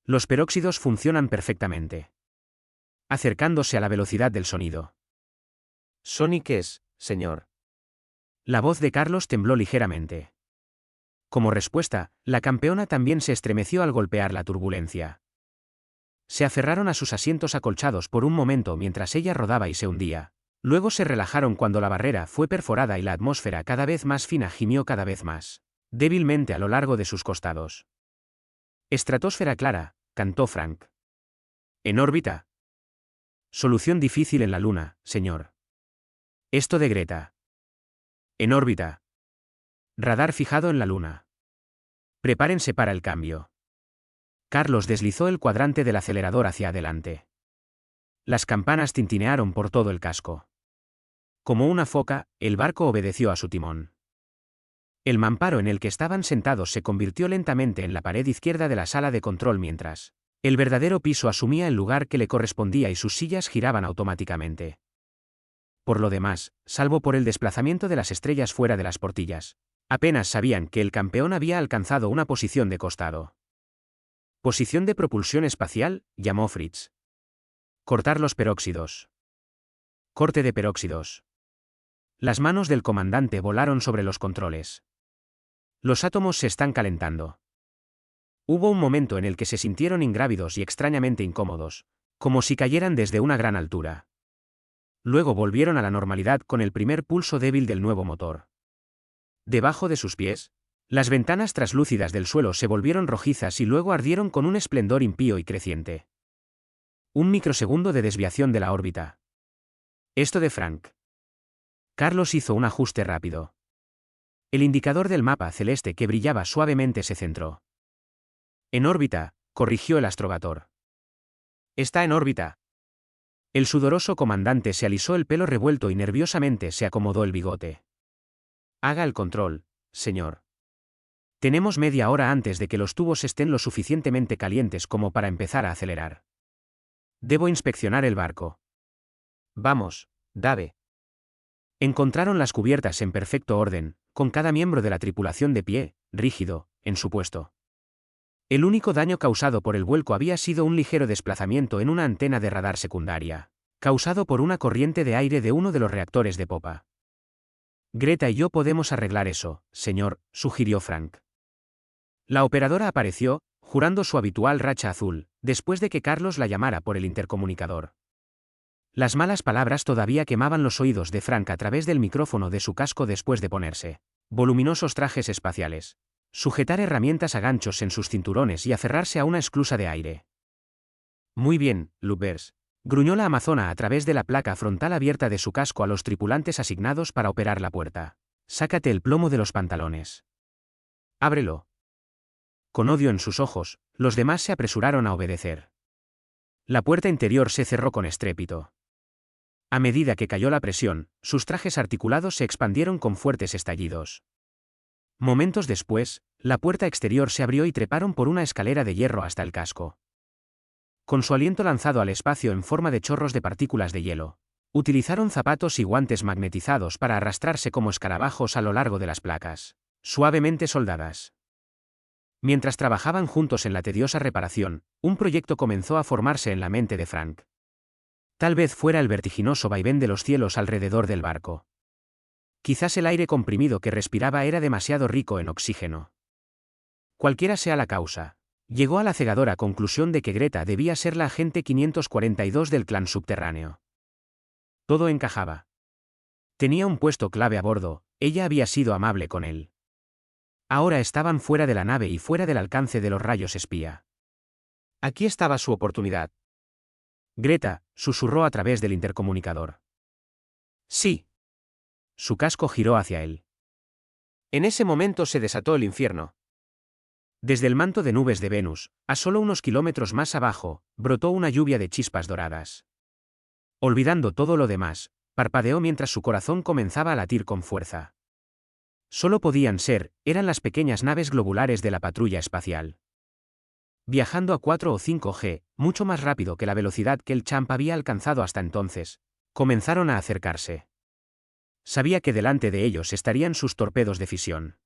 Los peróxidos funcionan perfectamente. Acercándose a la velocidad del sonido. ¿Sonic es, señor? La voz de Carlos tembló ligeramente. Como respuesta, la campeona también se estremeció al golpear la turbulencia. Se aferraron a sus asientos acolchados por un momento mientras ella rodaba y se hundía. Luego se relajaron cuando la barrera fue perforada y la atmósfera cada vez más fina gimió cada vez más débilmente a lo largo de sus costados. Estratosfera clara, cantó Frank. En órbita. Solución difícil en la Luna, señor. Esto de Greta. En órbita. Radar fijado en la Luna. Prepárense para el cambio. Carlos deslizó el cuadrante del acelerador hacia adelante. Las campanas tintinearon por todo el casco. Como una foca, el barco obedeció a su timón. El mamparo en el que estaban sentados se convirtió lentamente en la pared izquierda de la sala de control mientras el verdadero piso asumía el lugar que le correspondía y sus sillas giraban automáticamente. Por lo demás, salvo por el desplazamiento de las estrellas fuera de las portillas, apenas sabían que el campeón había alcanzado una posición de costado. Posición de propulsión espacial, llamó Fritz. Cortar los peróxidos. Corte de peróxidos. Las manos del comandante volaron sobre los controles. Los átomos se están calentando. Hubo un momento en el que se sintieron ingrávidos y extrañamente incómodos, como si cayeran desde una gran altura. Luego volvieron a la normalidad con el primer pulso débil del nuevo motor. Debajo de sus pies, las ventanas traslúcidas del suelo se volvieron rojizas y luego ardieron con un esplendor impío y creciente. Un microsegundo de desviación de la órbita. Esto de Frank. Carlos hizo un ajuste rápido. El indicador del mapa celeste que brillaba suavemente se centró. En órbita, corrigió el astrogator. Está en órbita. El sudoroso comandante se alisó el pelo revuelto y nerviosamente se acomodó el bigote. Haga el control, señor. Tenemos media hora antes de que los tubos estén lo suficientemente calientes como para empezar a acelerar. Debo inspeccionar el barco. Vamos, Dave. Encontraron las cubiertas en perfecto orden, con cada miembro de la tripulación de pie, rígido, en su puesto. El único daño causado por el vuelco había sido un ligero desplazamiento en una antena de radar secundaria, causado por una corriente de aire de uno de los reactores de popa. Greta y yo podemos arreglar eso, señor, sugirió Frank. La operadora apareció, jurando su habitual racha azul, después de que Carlos la llamara por el intercomunicador. Las malas palabras todavía quemaban los oídos de Frank a través del micrófono de su casco después de ponerse voluminosos trajes espaciales, sujetar herramientas a ganchos en sus cinturones y aferrarse a una esclusa de aire. Muy bien, Loopers, gruñó la amazona a través de la placa frontal abierta de su casco a los tripulantes asignados para operar la puerta. Sácate el plomo de los pantalones. Ábrelo. Con odio en sus ojos, los demás se apresuraron a obedecer. La puerta interior se cerró con estrépito. A medida que cayó la presión, sus trajes articulados se expandieron con fuertes estallidos. Momentos después, la puerta exterior se abrió y treparon por una escalera de hierro hasta el casco. Con su aliento lanzado al espacio en forma de chorros de partículas de hielo, utilizaron zapatos y guantes magnetizados para arrastrarse como escarabajos a lo largo de las placas, suavemente soldadas. Mientras trabajaban juntos en la tediosa reparación, un proyecto comenzó a formarse en la mente de Frank. Tal vez fuera el vertiginoso vaivén de los cielos alrededor del barco. Quizás el aire comprimido que respiraba era demasiado rico en oxígeno. Cualquiera sea la causa, llegó a la cegadora conclusión de que Greta debía ser la agente 542 del clan subterráneo. Todo encajaba. Tenía un puesto clave a bordo, ella había sido amable con él. Ahora estaban fuera de la nave y fuera del alcance de los rayos espía. Aquí estaba su oportunidad. Greta, susurró a través del intercomunicador. Sí. Su casco giró hacia él. En ese momento se desató el infierno. Desde el manto de nubes de Venus, a solo unos kilómetros más abajo, brotó una lluvia de chispas doradas. Olvidando todo lo demás, parpadeó mientras su corazón comenzaba a latir con fuerza. Solo podían ser, eran las pequeñas naves globulares de la patrulla espacial. Viajando a 4 o 5G, mucho más rápido que la velocidad que el Champ había alcanzado hasta entonces, comenzaron a acercarse. Sabía que delante de ellos estarían sus torpedos de fisión.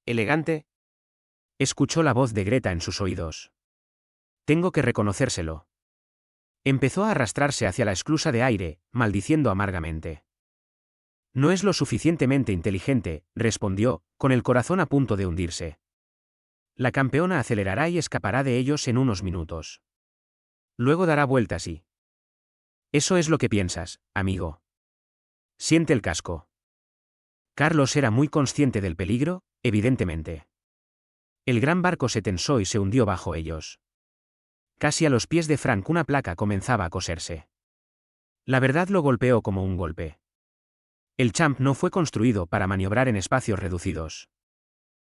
¿Elegante? Escuchó la voz de Greta en sus oídos. Tengo que reconocérselo. Empezó a arrastrarse hacia la esclusa de aire, maldiciendo amargamente. No es lo suficientemente inteligente, respondió, con el corazón a punto de hundirse. La campeona acelerará y escapará de ellos en unos minutos. Luego dará vueltas y... Eso es lo que piensas, amigo. Siente el casco. Carlos era muy consciente del peligro, evidentemente. El gran barco se tensó y se hundió bajo ellos. Casi a los pies de Frank una placa comenzaba a coserse. La verdad lo golpeó como un golpe. El Champ no fue construido para maniobrar en espacios reducidos.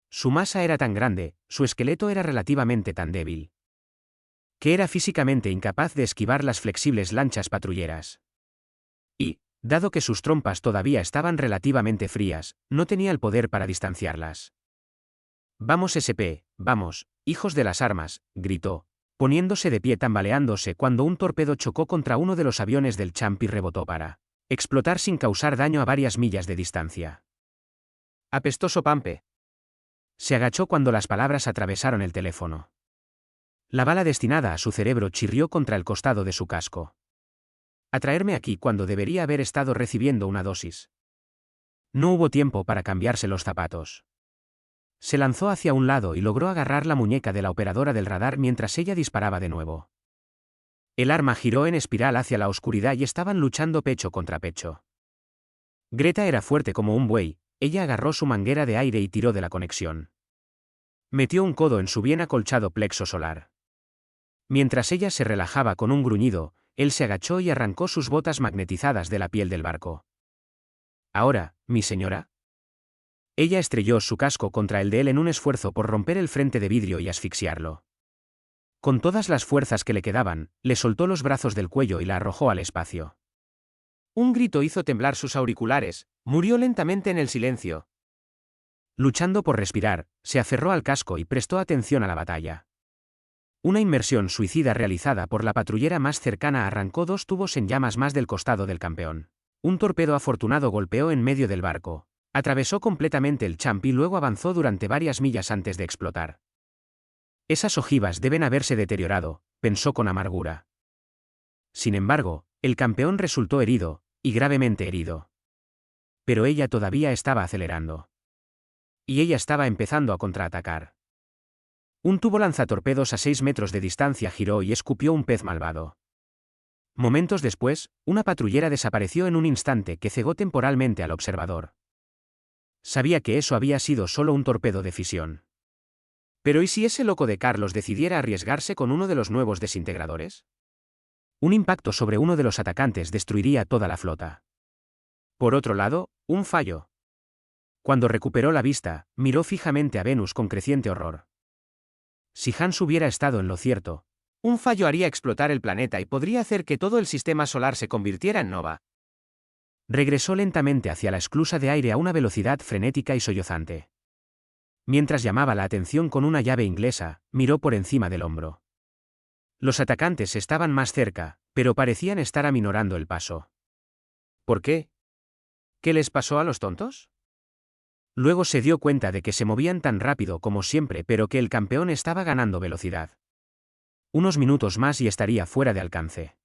Su masa era tan grande, su esqueleto era relativamente tan débil, que era físicamente incapaz de esquivar las flexibles lanchas patrulleras. Y, dado que sus trompas todavía estaban relativamente frías, no tenía el poder para distanciarlas. Vamos SP, vamos, hijos de las armas, gritó, poniéndose de pie tambaleándose cuando un torpedo chocó contra uno de los aviones del Champ y rebotó para explotar sin causar daño a varias millas de distancia. Apestoso Pampe. Se agachó cuando las palabras atravesaron el teléfono. La bala destinada a su cerebro chirrió contra el costado de su casco. A traerme aquí cuando debería haber estado recibiendo una dosis. No hubo tiempo para cambiarse los zapatos. Se lanzó hacia un lado y logró agarrar la muñeca de la operadora del radar mientras ella disparaba de nuevo. El arma giró en espiral hacia la oscuridad y estaban luchando pecho contra pecho. Greta era fuerte como un buey, ella agarró su manguera de aire y tiró de la conexión. Metió un codo en su bien acolchado plexo solar. Mientras ella se relajaba con un gruñido, él se agachó y arrancó sus botas magnetizadas de la piel del barco. Ahora, mi señora. Ella estrelló su casco contra el de él en un esfuerzo por romper el frente de vidrio y asfixiarlo. Con todas las fuerzas que le quedaban, le soltó los brazos del cuello y la arrojó al espacio. Un grito hizo temblar sus auriculares, murió lentamente en el silencio. Luchando por respirar, se aferró al casco y prestó atención a la batalla. Una inmersión suicida realizada por la patrullera más cercana arrancó 2 tubos en llamas más del costado del campeón. Un torpedo afortunado golpeó en medio del barco, atravesó completamente el Champ y luego avanzó durante varias millas antes de explotar. Esas ojivas deben haberse deteriorado, pensó con amargura. Sin embargo, el campeón resultó herido, y gravemente herido. Pero ella todavía estaba acelerando. Y ella estaba empezando a contraatacar. Un tubo lanzatorpedos a 6 metros de distancia giró y escupió un pez malvado. Momentos después, una patrullera desapareció en un instante que cegó temporalmente al observador. Sabía que eso había sido solo un torpedo de fisión. Pero ¿y si ese loco de Carlos decidiera arriesgarse con uno de los nuevos desintegradores? Un impacto sobre uno de los atacantes destruiría toda la flota. Por otro lado, un fallo. Cuando recuperó la vista, miró fijamente a Venus con creciente horror. Si Hans hubiera estado en lo cierto, un fallo haría explotar el planeta y podría hacer que todo el sistema solar se convirtiera en nova. Regresó lentamente hacia la esclusa de aire a una velocidad frenética y sollozante. Mientras llamaba la atención con una llave inglesa, miró por encima del hombro. Los atacantes estaban más cerca, pero parecían estar aminorando el paso. ¿Por qué? ¿Qué les pasó a los tontos? Luego se dio cuenta de que se movían tan rápido como siempre, pero que el campeón estaba ganando velocidad. Unos minutos más y estaría fuera de alcance.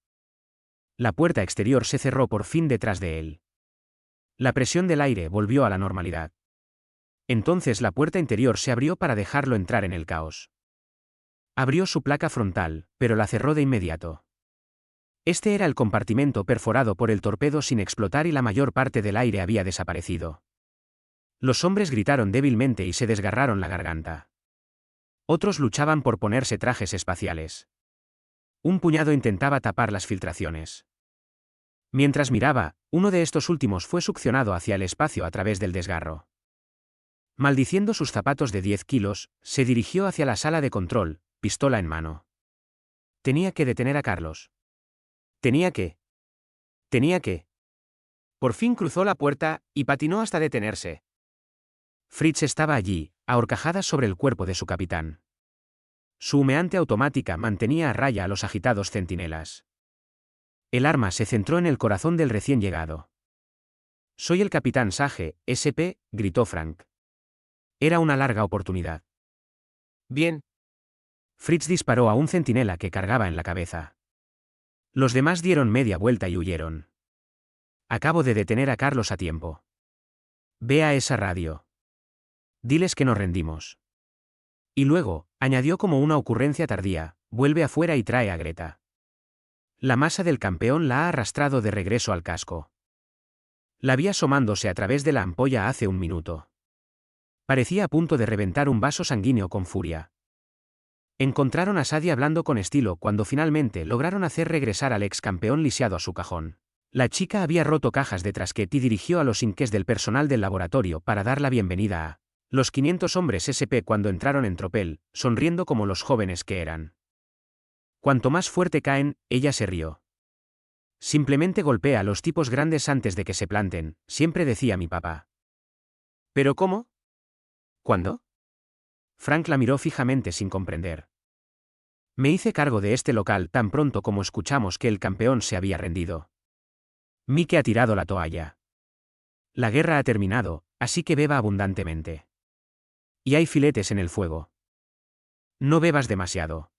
La puerta exterior se cerró por fin detrás de él. La presión del aire volvió a la normalidad. Entonces la puerta interior se abrió para dejarlo entrar en el caos. Abrió su placa frontal, pero la cerró de inmediato. Este era el compartimento perforado por el torpedo sin explotar y la mayor parte del aire había desaparecido. Los hombres gritaron débilmente y se desgarraron la garganta. Otros luchaban por ponerse trajes espaciales. Un puñado intentaba tapar las filtraciones. Mientras miraba, uno de estos últimos fue succionado hacia el espacio a través del desgarro. Maldiciendo sus zapatos de 10 kilos, se dirigió hacia la sala de control, pistola en mano. Tenía que detener a Carlos. Tenía que. Por fin cruzó la puerta, y patinó hasta detenerse. Fritz estaba allí, a horcajadas sobre el cuerpo de su capitán. Su humeante automática mantenía a raya a los agitados centinelas. El arma se centró en el corazón del recién llegado. «Soy el capitán Sage, SP», gritó Frank. Era una larga oportunidad. «Bien». Fritz disparó a un centinela que cargaba en la cabeza. Los demás dieron media vuelta y huyeron. «Acabo de detener a Carlos a tiempo. Ve a esa radio. Diles que nos rendimos». Y luego, añadió como una ocurrencia tardía, «vuelve afuera y trae a Greta». La masa del campeón la ha arrastrado de regreso al casco. La vi asomándose a través de la ampolla hace un minuto. Parecía a punto de reventar un vaso sanguíneo con furia. Encontraron a Sadie hablando con estilo cuando finalmente lograron hacer regresar al ex campeón lisiado a su cajón. La chica había roto cajas de trasquet y dirigió a los inques del personal del laboratorio para dar la bienvenida a los 500 hombres SP cuando entraron en tropel, sonriendo como los jóvenes que eran. Cuanto más fuerte caen, ella se rió. Simplemente golpea a los tipos grandes antes de que se planten, siempre decía mi papá. ¿Pero cómo? ¿Cuándo? Frank la miró fijamente sin comprender. Me hice cargo de este local tan pronto como escuchamos que el campeón se había rendido. Mike ha tirado la toalla. La guerra ha terminado, así que beba abundantemente. Y hay filetes en el fuego. No bebas demasiado.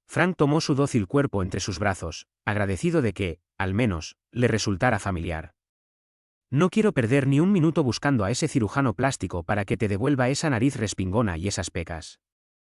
Frank tomó su dócil cuerpo entre sus brazos, agradecido de que, al menos, le resultara familiar. No quiero perder ni un minuto buscando a ese cirujano plástico para que te devuelva esa nariz respingona y esas pecas.